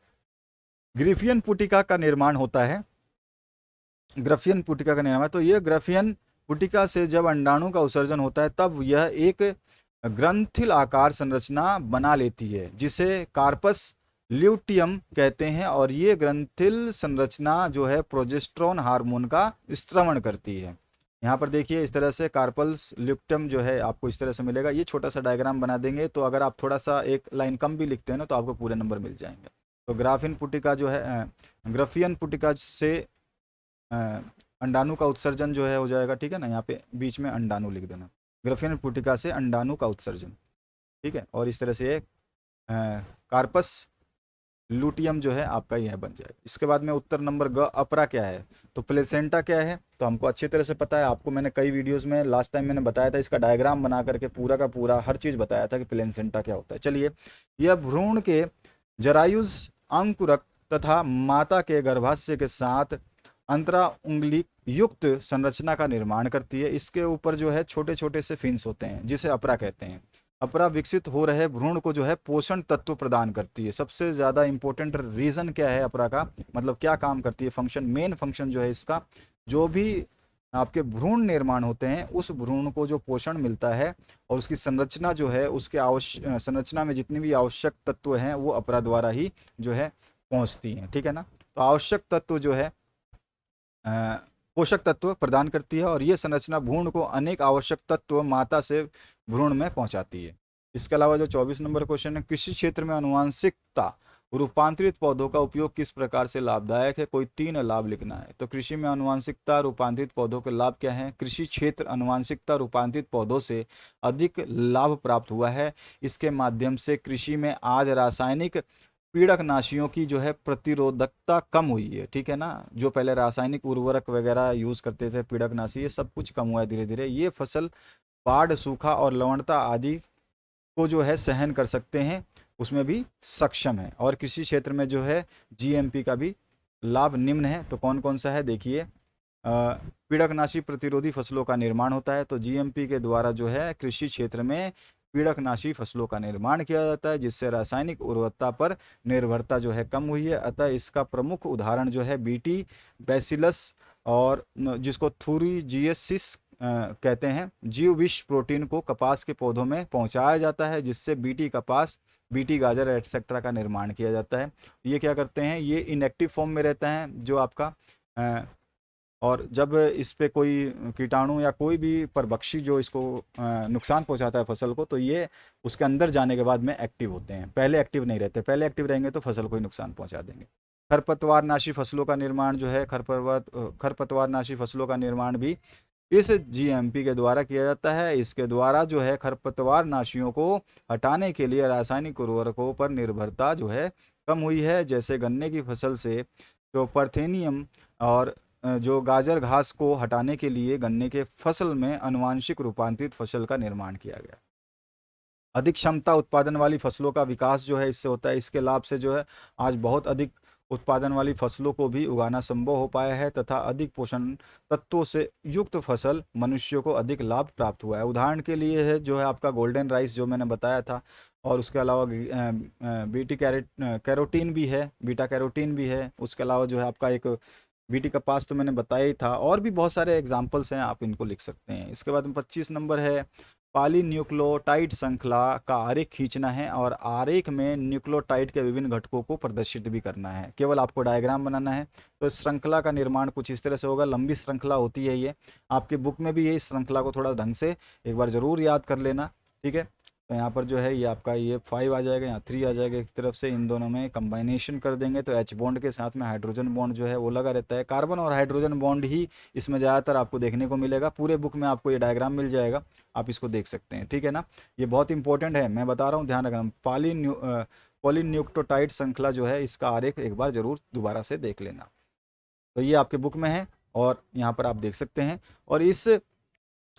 ग्रिफियन पुटिका का निर्माण होता है, ग्रफियन पुटिका का निर्माण, तो ये ग्रफियन पुटिका से जब अंडाणु का उत्सर्जन होता है तब यह एक ग्रंथिल आकार संरचना बना लेती है जिसे कार्पस ल्यूटियम कहते हैं, और ये ग्रंथिल संरचना जो है प्रोजेस्टेरोन हार्मोन का स्त्रवण करती है। यहाँ पर देखिए इस तरह से कार्पल्स ल्यूटियम जो है आपको इस तरह से मिलेगा। ये छोटा सा डायग्राम बना देंगे, तो अगर आप थोड़ा सा एक लाइन कम भी लिखते हैं ना तो आपको पूरे नंबर मिल जाएंगे। तो ग्राफिन पुटिका जो है ग्रफियन पुटिका से अंडाणु का उत्सर्जन जो है हो जाएगा। ठीक है ना, यहाँ पे बीच में अंडाणु लिख देना, ग्रफियन पुटिका से अंडाणु का उत्सर्जन। ठीक है, और इस तरह से कार्पस लूटियम जो है आपका यह बन जाएगा। इसके बाद में उत्तर नंबर ग, अपरा क्या है? तो प्लेसेंटा क्या है? तो हमको अच्छी तरह से पता है, आपको मैंने कई वीडियोस में लास्ट टाइम मैंने बताया था, इसका डायग्राम बना करके पूरा का पूरा हर चीज़ बताया था कि प्लेसेंटा क्या होता है। चलिए, यह भ्रूण के जरायुज अंकुरक तथा माता के गर्भाशय के साथ अंतरा उंगली युक्त संरचना का निर्माण करती है। इसके ऊपर जो है छोटे छोटे से फिन्स होते हैं जिसे अपरा कहते हैं। अपरा विकसित हो रहे भ्रूण को जो है पोषण तत्व प्रदान करती है। सबसे ज़्यादा इंपॉर्टेंट रीज़न क्या है अपरा का, मतलब क्या काम करती है, फंक्शन, मेन फंक्शन जो है इसका, जो भी आपके भ्रूण निर्माण होते हैं उस भ्रूण को जो पोषण मिलता है और उसकी संरचना जो है, उसके संरचना में जितनी भी आवश्यक तत्व हैं वो अपरा द्वारा ही जो है पहुंचती हैं। ठीक है ना, तो आवश्यक तत्व जो है पोषक तत्व प्रदान करती है, और ये संरचना भ्रूण को अनेक आवश्यक तत्व माता से भ्रूण में पहुंचाती है। इसके अलावा जो 24 नंबर क्वेश्चन है, कृषि क्षेत्र में आनुवांशिकता रूपांतरित पौधों का उपयोग किस प्रकार से लाभदायक है, कोई 3 लाभ लिखना है। तो कृषि में आनुवांशिकता रूपांतरित पौधों के लाभ क्या हैं? कृषि क्षेत्र आनुवांशिकता रूपांतरित पौधों से अधिक लाभ प्राप्त हुआ है। इसके माध्यम से कृषि में आज रासायनिक पीड़कनाशियों की जो है प्रतिरोधकता कम हुई है, ठीक है ना। जो पहले रासायनिक उर्वरक वगैरह यूज करते थे, पीड़कनाशी, ये सब कुछ कम हुआ है धीरे धीरे। ये फसल बाढ़, सूखा और लवणता आदि को जो है सहन कर सकते हैं, उसमें भी सक्षम है। और कृषि क्षेत्र में जो है जीएमपी का भी लाभ निम्न है। तो कौन कौन सा है देखिए, पीड़कनाशी प्रतिरोधी फसलों का निर्माण होता है। तो जीएमपी के द्वारा जो है कृषि क्षेत्र में पीड़कनाशी फसलों का निर्माण किया जाता है, जिससे रासायनिक उर्वरकता पर निर्भरता जो है कम हुई है। अतः इसका प्रमुख उदाहरण जो है बीटी बैसिलस, और जिसको थूरिजियसिस कहते हैं, जीव विष प्रोटीन को कपास के पौधों में पहुंचाया जाता है, जिससे बीटी कपास, बीटी गाजर एटसेट्रा का निर्माण किया जाता है। ये क्या करते हैं, ये इनएक्टिव फॉर्म में रहता है जो आपका, और जब इस पे कोई कीटाणु या कोई भी परभक्षी जो इसको नुकसान पहुंचाता है फसल को, तो ये उसके अंदर जाने के बाद में एक्टिव होते हैं। पहले एक्टिव नहीं रहते, पहले एक्टिव रहेंगे तो फसल को ही नुकसान पहुंचा देंगे। खरपतवारनाशी फसलों का निर्माण जो है, खरपतवारनाशी फसलों का निर्माण भी इस जीएमपी के द्वारा किया जाता है। इसके द्वारा जो है खरपतवारनाशियों को हटाने के लिए रासायनिक उर्वरकों पर निर्भरता जो है कम हुई है। जैसे गन्ने की फसल से जो पार्थेनियम और जो गाजर घास को हटाने के लिए गन्ने के फसल में आनुवांशिक रूपांतरित फसल का निर्माण किया गया। अधिक क्षमता उत्पादन वाली फसलों का विकास जो है इससे होता है। इसके लाभ से जो है आज बहुत अधिक उत्पादन वाली फसलों को भी उगाना संभव हो पाया है, तथा अधिक पोषण तत्वों से युक्त फसल मनुष्यों को अधिक लाभ प्राप्त हुआ है। उदाहरण के लिए है जो है आपका गोल्डन राइस जो मैंने बताया था, और उसके अलावा कैरोटीन भी है, बीटा कैरोटीन भी है। उसके अलावा जो है आपका एक बीटी कपास तो मैंने बताया ही था, और भी बहुत सारे एग्जाम्पल्स हैं, आप इनको लिख सकते हैं। इसके बाद में 25 नंबर है, पॉलीन्यूक्लियोटाइड श्रृंखला का आरेख खींचना है, और आरेख में न्यूक्लियोटाइड के विभिन्न घटकों को प्रदर्शित भी करना है। केवल आपको डायग्राम बनाना है। तो श्रृंखला का निर्माण कुछ इस तरह से होगा, लंबी श्रृंखला होती है ये, आपकी बुक में भी ये श्रृंखला को थोड़ा ढंग से एक बार जरूर याद कर लेना, ठीक है। तो यहाँ पर जो है ये आपका ये 5 आ जाएगा, यहाँ 3 आ जाएगा एक तरफ से। इन दोनों में कंबाइनेशन कर देंगे तो एच बॉन्ड के साथ में हाइड्रोजन बॉन्ड जो है वो लगा रहता है। कार्बन और हाइड्रोजन बॉन्ड ही इसमें ज़्यादातर आपको देखने को मिलेगा। पूरे बुक में आपको ये डायग्राम मिल जाएगा, आप इसको देख सकते हैं, ठीक है ना। ये बहुत इंपॉर्टेंट है, मैं बता रहा हूँ, ध्यान रखना। पॉलीन्यूक्लियोटाइड श्रृंखला जो है इसका आरेख एक बार जरूर दोबारा से देख लेना। तो ये आपके बुक में है और यहाँ पर आप देख सकते हैं। और इस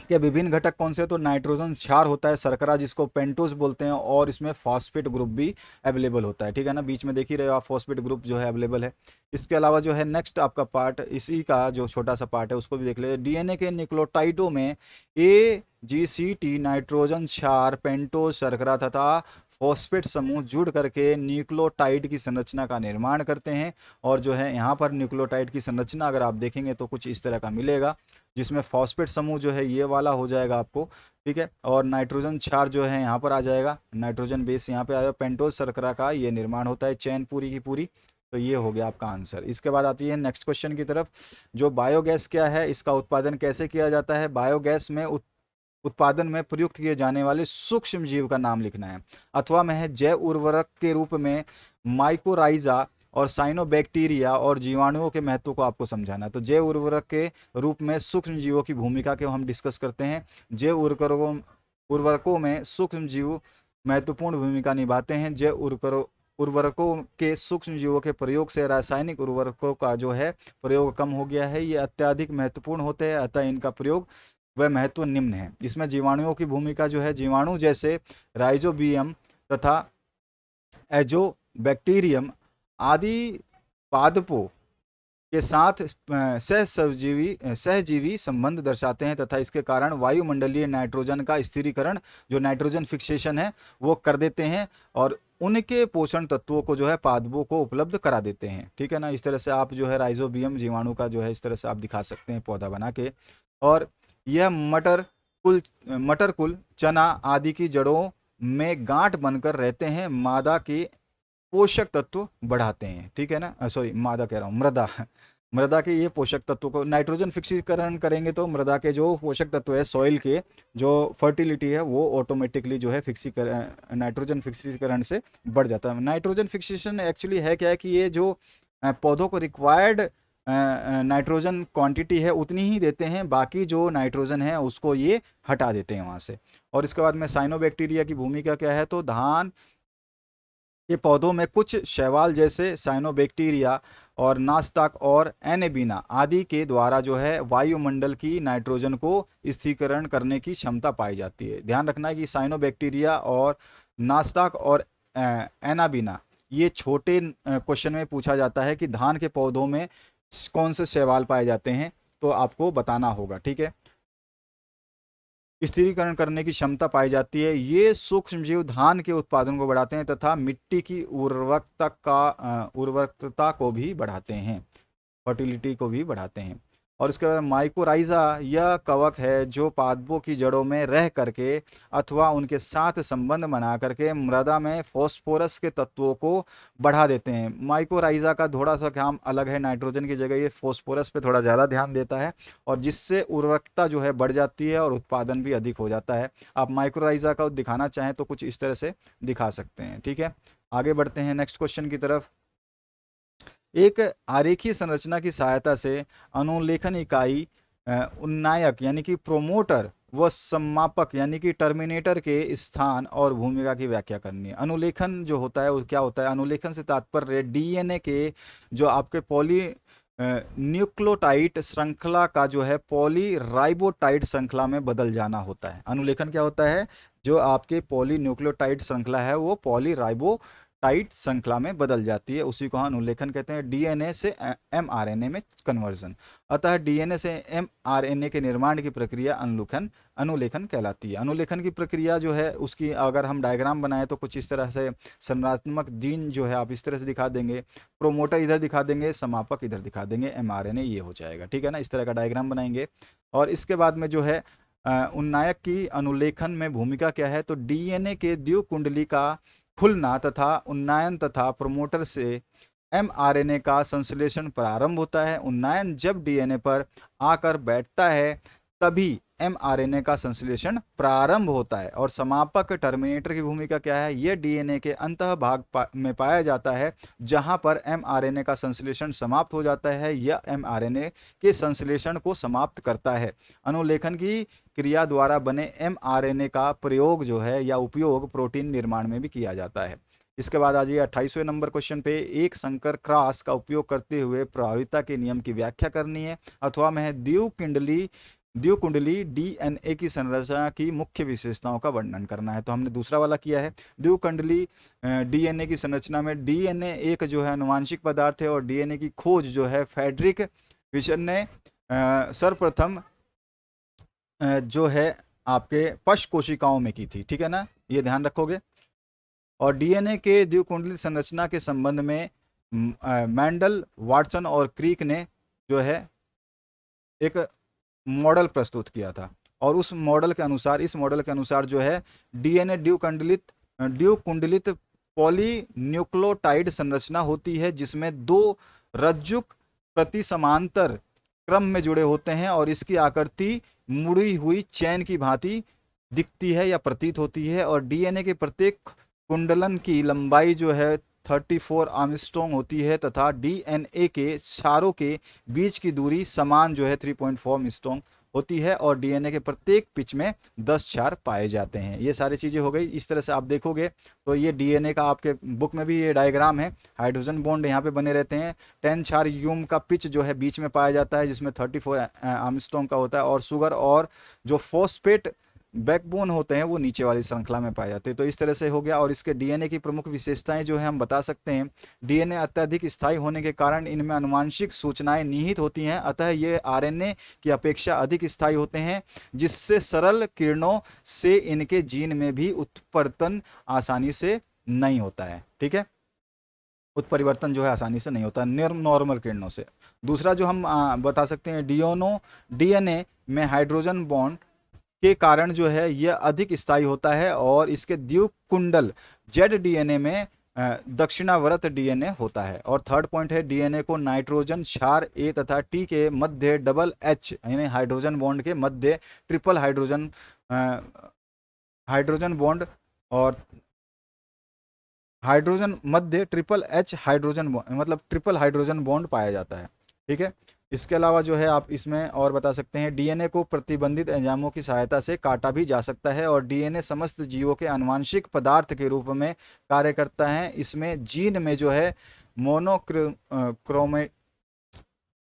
के विभिन्न घटक कौन से हैं? तो नाइट्रोजन क्षार होता है, शर्करा जिसको पेंटोज बोलते हैं, और इसमें फॉस्फेट ग्रुप भी अवेलेबल होता है, ठीक है ना। बीच में देख ही रहे हो आप, फॉस्फेट ग्रुप जो है अवेलेबल है। इसके अलावा जो है नेक्स्ट आपका पार्ट, इसी का जो छोटा सा पार्ट है उसको भी देख ले। डीएनए के न्यूक्लियोटाइडों में AGCT नाइट्रोजन क्षार, पेंटोज, शर्करा तथा फॉस्फेट समूह जुड़ करके न्यूक्लियोटाइड की संरचना का निर्माण करते हैं। और जो है यहाँ पर न्यूक्लियोटाइड की संरचना अगर आप देखेंगे तो कुछ इस तरह का मिलेगा, जिसमें फॉस्फेट समूह जो है ये वाला हो जाएगा आपको, ठीक है। और नाइट्रोजन क्षार जो है यहाँ पर आ जाएगा, नाइट्रोजन बेस यहाँ पे आएगा, पेंटोज शर्करा का ये निर्माण होता है, चैन पूरी की पूरी। तो ये हो गया आपका आंसर। इसके बाद आती है नेक्स्ट क्वेश्चन की तरफ, जो बायोगैस क्या है, इसका उत्पादन कैसे किया जाता है। बायोगैस में उत्पादन में प्रयुक्त किए जाने वाले सूक्ष्म जीव का नाम लिखना है, अथवा में है जैव उर्वरक के रूप में माइकोराइजा और साइनोबैक्टीरिया और जीवाणुओं के महत्व को आपको समझाना है। तो जैव उर्वरक के रूप में सूक्ष्म जीवों की भूमिका के हम डिस्कस करते हैं। जैव उर्वरकों में सूक्ष्म जीव महत्वपूर्ण भूमिका निभाते हैं। जैव उर्वरकों के सूक्ष्म जीवों के प्रयोग से रासायनिक उर्वरकों का जो है प्रयोग कम हो गया है। ये अत्यधिक महत्वपूर्ण होते हैं, अतः इनका प्रयोग वह महत्व निम्न है। इसमें जीवाणुओं की भूमिका जो है, जीवाणु जैसे राइजोबियम तथा एजोबैक्टीरियम आदि पादपों के साथ सहजीवी संबंध दर्शाते हैं, तथा इसके कारण वायुमंडलीय नाइट्रोजन का स्थिरीकरण, जो नाइट्रोजन फिक्सेशन है वो कर देते हैं, और उनके पोषण तत्वों को जो है पादपों को उपलब्ध करा देते हैं, ठीक है ना। इस तरह से आप जो है राइजोबियम जीवाणु का जो है इस तरह से आप दिखा सकते हैं पौधा बना के। और यह मटर कुल चना आदि की जड़ों में गांठ बनकर रहते हैं, मादा के पोषक तत्व बढ़ाते हैं, ठीक है ना। सॉरी, मादा कह रहा हूँ, मृदा मृदा के ये पोषक तत्वों को नाइट्रोजन फिक्सीकरण करेंगे तो मृदा के जो पोषक तत्व है, सॉइल के जो फर्टिलिटी है, वो ऑटोमेटिकली जो है नाइट्रोजन फिक्सीकरण से बढ़ जाता है। नाइट्रोजन फिक्सेशन एक्चुअली है क्या है कि ये जो पौधों को रिक्वायर्ड नाइट्रोजन क्वांटिटी है उतनी ही देते हैं, बाकी जो नाइट्रोजन है उसको ये हटा देते हैं वहाँ से। और इसके बाद में साइनोबैक्टीरिया की भूमिका क्या है, तो धान के पौधों में कुछ शैवाल जैसे साइनोबैक्टीरिया और नास्टाक और एनेबिना आदि के द्वारा जो है वायुमंडल की नाइट्रोजन को स्थिरीकरण करने की क्षमता पाई जाती है। ध्यान रखना है कि साइनोबैक्टीरिया और नास्टाक और एनाबिना ये छोटे क्वेश्चन में पूछा जाता है कि धान के पौधों में कौन से शैवाल पाए जाते हैं, तो आपको बताना होगा, ठीक है। स्थिरीकरण करने की क्षमता पाई जाती है। ये सूक्ष्म जीव धान के उत्पादन को बढ़ाते हैं तथा मिट्टी की उर्वरकता को भी बढ़ाते हैं, फर्टिलिटी को भी बढ़ाते हैं। और इसके बाद माइकोराइजा यह कवक है जो पादपों की जड़ों में रह करके अथवा उनके साथ संबंध बना करके मृदा में फॉस्फोरस के तत्वों को बढ़ा देते हैं। माइकोराइजा का थोड़ा सा काम अलग है, नाइट्रोजन की जगह ये फॉस्फोरस पे थोड़ा ज़्यादा ध्यान देता है और जिससे उर्वरकता जो है बढ़ जाती है और उत्पादन भी अधिक हो जाता है। आप माइक्रोराइजा का दिखाना चाहें तो कुछ इस तरह से दिखा सकते हैं, ठीक है। आगे बढ़ते हैं नेक्स्ट क्वेश्चन की तरफ। एक आरेखीय संरचना की सहायता से अनुलेखन इकाई उन्नायक यानी कि प्रोमोटर व समापक यानी कि टर्मिनेटर के स्थान और भूमिका की व्याख्या करनी है। अनुलेखन जो होता है वो क्या होता है, अनुलेखन से तात्पर्य डीएनए के जो आपके पॉली न्यूक्लियोटाइड श्रृंखला का जो है पॉलीराइबोटाइड श्रृंखला में बदल जाना होता है। अनुलेखन क्या होता है, जो आपके पॉलीन्यूक्लियोटाइड श्रृंखला है वो पॉलीराइबोटाइड श्रृंखला में बदल जाती है, उसी को हम अनुलेखन कहते हैं। डीएनए से एमआरएनए में कन्वर्जन, अतः डीएनए से एमआरएनए के निर्माण की प्रक्रिया अनुलेखन कहलाती है। अनुलेखन की प्रक्रिया जो है उसकी अगर हम डायग्राम बनाए तो कुछ इस तरह से संरचनात्मक जीन जो है आप इस तरह से दिखा देंगे, प्रोमोटर इधर दिखा देंगे, समापक इधर दिखा देंगे, एमआरएनए ये हो जाएगा, ठीक है ना। इस तरह का डायग्राम बनाएंगे। और इसके बाद में जो है उन्नायक की अनुलेखन में भूमिका क्या है, तो डीएनए के द्विकुंडली का खुलना तथा उन्नयन तथा प्रोमोटर से एमआरएनए का संश्लेषण प्रारंभ होता है। उन्नयन जब डीएनए पर आकर बैठता है तभी एमआरएनए का संश्लेषण प्रारंभ होता है। और समापक टर्मिनेटर की भूमिका क्या है, यह डीएनए के अंतः भाग में पाया जाता है जहां पर एमआरएनए का संश्लेषण समाप्त हो जाता है। यह एमआरएनए के संश्लेषण को समाप्त करता है। अनुलेखन की क्रिया द्वारा बने एमआरएनए का प्रयोग जो है या उपयोग प्रोटीन निर्माण में भी किया जाता है। इसके बाद आ जाइए 28वें नंबर क्वेश्चन पे। एक संकर क्रॉस का उपयोग करते हुए प्रभाविता के नियम की व्याख्या करनी है, अथवा में द्विकुंडली डीएनए की संरचना की मुख्य विशेषताओं का वर्णन करना है। तो हमने दूसरा वाला किया है। द्विकुंडली डीएनए की संरचना में डीएनए एक जो है अनुवांशिक पदार्थ है और डीएनए की खोज जो है फ्रेडरिक विल्सन ने सर्वप्रथम जो है आपके पश्च कोशिकाओं में की थी, ठीक है ना, ये ध्यान रखोगे। और डीएनए के द्विकुंडली संरचना के संबंध में मैंडल, वाटसन और क्रीक ने जो है एक मॉडल प्रस्तुत किया था। और उस मॉडल के अनुसार, इस मॉडल के अनुसार जो है डीएनए द्विकुंडलित पॉलीन्यूक्लियोटाइड संरचना होती है जिसमें दो रज्जुक प्रति समांतर क्रम में जुड़े होते हैं और इसकी आकृति मुड़ी हुई चैन की भांति दिखती है या प्रतीत होती है। और डीएनए के प्रत्येक कुंडलन की लंबाई जो है 34 आर्मस्ट्रॉन्ग होती है तथा डीएनए के क्षारों के बीच की दूरी समान जो है 3.4 आर्मस्ट्रॉन्ग होती है और डीएनए के प्रत्येक पिच में 10 क्षार पाए जाते हैं। ये सारी चीज़ें हो गई। इस तरह से आप देखोगे तो ये डीएनए का आपके बुक में भी ये डायग्राम है। हाइड्रोजन बॉन्ड यहाँ पे बने रहते हैं। 10 क्षार यूम का पिच जो है बीच में पाया जाता है जिसमें 34 आर्मस्ट्रॉन्ग का होता है और शुगर और जो फॉस्फेट बैकबोन होते हैं वो नीचे वाली श्रृंखला में पाए जाते हैं। तो इस तरह से हो गया। और इसके डीएनए की प्रमुख विशेषताएं जो है हम बता सकते हैं। डीएनए अत्यधिक स्थायी होने के कारण इनमें आनुवंशिक सूचनाएं निहित होती हैं, अतः ये आरएनए की अपेक्षा अधिक स्थायी होते हैं, जिससे सरल किरणों से इनके जीन में भी उत्परिवर्तन आसानी से नहीं होता है, ठीक है। उत्परिवर्तन जो है आसानी से नहीं होता नॉर्मल किरणों से। दूसरा जो हम बता सकते हैं, डीएनए में हाइड्रोजन बॉन्ड के कारण जो है यह अधिक स्थायी होता है और इसके द्विकुंडल जेड डीएनए में दक्षिणावर्त डीएनए होता है। और थर्ड पॉइंट है डीएनए को नाइट्रोजन क्षार ए तथा टी के मध्य डबल एच यानी हाइड्रोजन बॉन्ड के मध्य ट्रिपल हाइड्रोजन बॉन्ड और हाइड्रोजन मध्य ट्रिपल एच हाइड्रोजन मतलब ट्रिपल हाइड्रोजन बॉन्ड पाया जाता है। ठीक है, इसके अलावा जो है आप इसमें और बता सकते हैं डीएनए को प्रतिबंधित एंजाइमों की सहायता से काटा भी जा सकता है और डीएनए समस्त जीवों के आनुवंशिक पदार्थ के रूप में कार्य करता है। इसमें जीन में जो है मोनोक्रोमे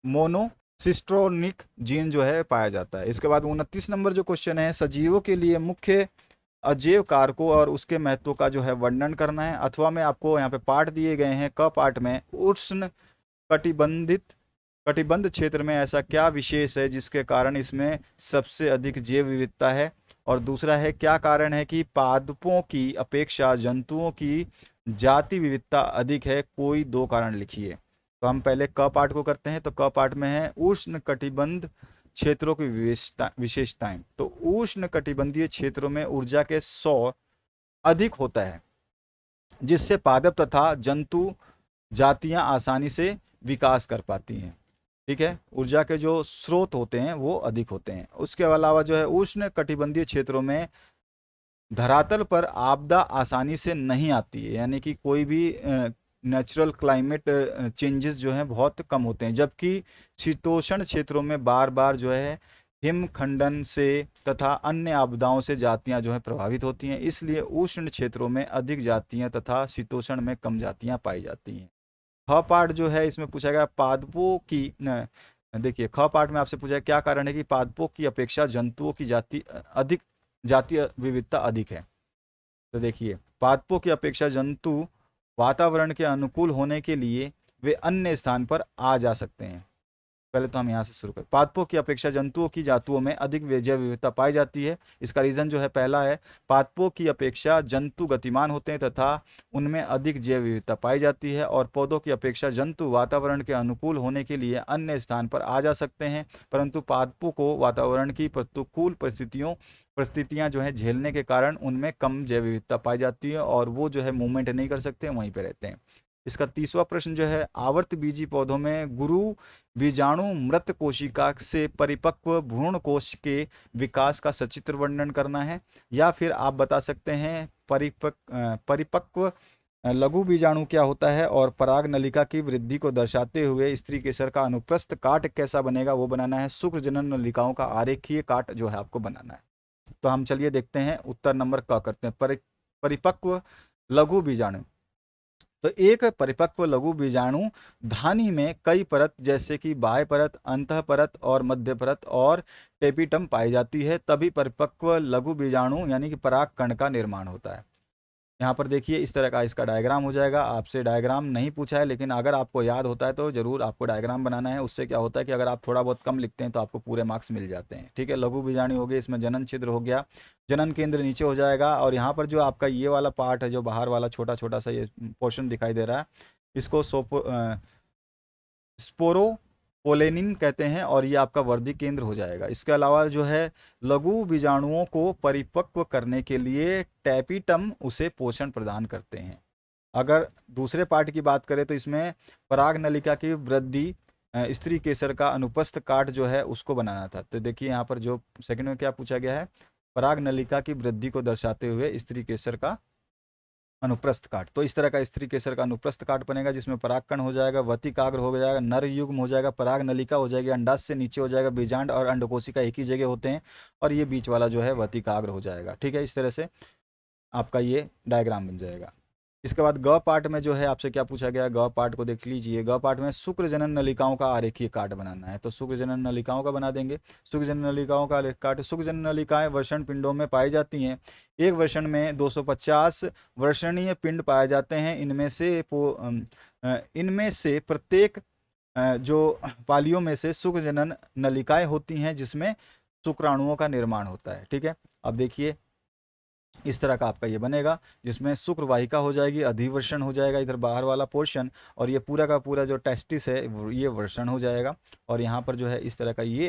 मोनोसिस्ट्रोनिक जीन जो है पाया जाता है। इसके बाद 29 नंबर जो क्वेश्चन है, सजीवों के लिए मुख्य अजैव कारकों और उसके महत्व का जो है वर्णन करना है। अथवा में आपको यहाँ पे पार्ट दिए गए हैं। क पार्ट में उष्ण कटिबंधित कटिबंध क्षेत्र में ऐसा क्या विशेष है जिसके कारण इसमें सबसे अधिक जैव विविधता है। और दूसरा है क्या कारण है कि पादपों की अपेक्षा जंतुओं की जाति विविधता अधिक है, कोई दो कारण लिखिए। तो हम पहले क पार्ट को करते हैं। तो क पार्ट में है उष्ण कटिबंध क्षेत्रों की विशेषताएं। तो उष्ण कटिबंधीय क्षेत्रों में ऊर्जा के 100 अधिक होता है, जिससे पादप तथा जंतु जातियां आसानी से विकास कर पाती हैं। ठीक है, ऊर्जा के जो स्रोत होते हैं वो अधिक होते हैं। उसके अलावा जो है उष्ण कटिबंधीय क्षेत्रों में धरातल पर आपदा आसानी से नहीं आती है, यानी कि कोई भी नेचुरल क्लाइमेट चेंजेस जो हैं बहुत कम होते हैं। जबकि शीतोष्ण क्षेत्रों में बार बार जो है हिमखंडन से तथा अन्य आपदाओं से जातियां जो है प्रभावित होती हैं। इसलिए उष्ण क्षेत्रों में अधिक जातियां तथा शीतोष्ण में कम जातियां पाई जाती हैं। ख पार्ट जो है इसमें पूछा गया पादपों की देखिए ख पार्ट में आपसे पूछा गया क्या कारण है कि पादपों की अपेक्षा जंतुओं की जातीय विविधता अधिक है। तो देखिए पादपों की अपेक्षा जंतु वातावरण के अनुकूल होने के लिए वे अन्य स्थान पर आ जा सकते हैं। पहले तो हम यहाँ से शुरू करें। पादपों की अपेक्षा जंतुओं की जातुओं में अधिक जैव विविधता पाई जाती है। इसका रीजन जो है पहला है पादपों की अपेक्षा जंतु गतिमान होते हैं तथा उनमें अधिक जैव विविधता पाई जाती है। और पौधों की अपेक्षा जंतु वातावरण के अनुकूल होने के लिए अन्य स्थान पर आ जा सकते हैं, परंतु पादपों को वातावरण की प्रतिकूल परिस्थितियां जो है झेलने के कारण उनमें कम जैव विविधता पाई जाती है और वो जो है मूवमेंट नहीं कर सकते, वहीं पर रहते हैं। इसका 30वां प्रश्न जो है आवर्त बीजी पौधों में गुरु बीजाणु मृत कोशिका से परिपक्व भ्रूण कोश के विकास का सचित्र वर्णन करना है। या फिर आप बता सकते हैं परिपक्व लघु बीजाणु क्या होता है और पराग नलिका की वृद्धि को दर्शाते हुए स्त्री केसर का अनुप्रस्थ काट कैसा बनेगा वो बनाना है। शुक्र जनन नलिकाओं का आरेखीय काट जो है आपको बनाना है। तो हम चलिए देखते हैं उत्तर नंबर क करते हैं। परिपक्व लघु बीजाणु। तो एक परिपक्व लघु बीजाणु धानी में कई परत जैसे कि बाह्य परत, अंतः परत और मध्य परत और टेपिटम पाई जाती है, तभी परिपक्व लघु बीजाणु यानी कि पराग कण का निर्माण होता है। यहाँ पर देखिए इस तरह का इसका डायग्राम हो जाएगा। आपसे डायग्राम नहीं पूछा है, लेकिन अगर आपको याद होता है तो जरूर आपको डायग्राम बनाना है। उससे क्या होता है कि अगर आप थोड़ा बहुत कम लिखते हैं तो आपको पूरे मार्क्स मिल जाते हैं। ठीक है, लघु बीजाणु हो गए, इसमें जनन छिद्र हो गया, जनन केंद्र नीचे हो जाएगा। और यहाँ पर जो आपका ये वाला पार्ट है, जो बाहर वाला छोटा छोटा सा ये पोर्शन दिखाई दे रहा है, इसको स्पोरोपोलेनिन कहते हैं और ये आपका वर्धी केंद्र हो जाएगा। इसके अलावा जो है लघु बीजाणुओं को परिपक्व करने के लिए टैपिटम उसे पोषण प्रदान करते हैं। अगर दूसरे पार्ट की बात करें तो इसमें पराग नलिका की वृद्धि स्त्री केसर का अनुपस्थ काट जो है उसको बनाना था। तो देखिए यहाँ पर जो सेकंड में क्या पूछा गया है, पराग नलिका की वृद्धि को दर्शाते हुए स्त्री केसर का अनुप्रस्थ काट। तो इस तरह का स्त्री केसर का अनुप्रस्थ काट बनेगा जिसमें परागकण हो जाएगा, वतिकाग्र हो जाएगा, नर युग्म हो जाएगा, पराग नलिका हो जाएगी, अंडाशय से नीचे हो जाएगा, बीजांड और अंडकोशिका एक ही जगह होते हैं और ये बीच वाला जो है वतिकाग्र हो जाएगा। ठीक है, इस तरह से आपका ये डायग्राम बन जाएगा। इसके बाद ग पार्ट में जो है आपसे क्या पूछा गया, ग पार्ट को देख लीजिए। ग पार्ट में शुक्र जनन नलिकाओं का आरेखीय काट बनाना है। तो शुक्र जनन नलिकाओं का बना देंगे। शुक्र जनन नलिकाओं का आरेख काट। शुक्र जनन नलिकाएं वर्षण पिंडों में पाई जाती हैं। एक वर्षण में 250 वर्षणीय पिंड पाए जाते हैं। इनमें से प्रत्येक जो पालियों में से शुक्र जनन नलिकाएं होती हैं जिसमें शुक्राणुओं का निर्माण होता है। ठीक है, अब देखिए इस तरह का आपका ये बनेगा जिसमें शुक्र वाहिका हो जाएगी, अधिवर्षण हो जाएगा इधर बाहर वाला पोर्शन, और ये पूरा का पूरा जो टेस्टिस है ये वर्षण हो जाएगा। और यहाँ पर जो है इस तरह का ये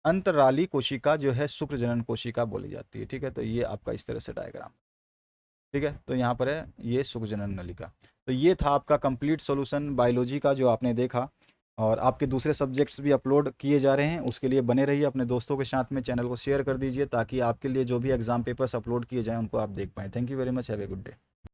अंतराली कोशिका जो है शुक्र जनन कोशिका बोली जाती है। ठीक है, तो ये आपका इस तरह से डायग्राम। ठीक है, तो यहाँ पर है ये सुखजनन नलिका। तो ये था आपका कंप्लीट सॉल्यूशन बायोलॉजी का जो आपने देखा। और आपके दूसरे सब्जेक्ट्स भी अपलोड किए जा रहे हैं, उसके लिए बने रहिए, अपने दोस्तों के साथ में चैनल को शेयर कर दीजिए ताकि आपके लिए जो भी एग्जाम पेपर्स अपलोड किए जाएँ उनको आप देख पाएँ। Thank you very much, have a good day.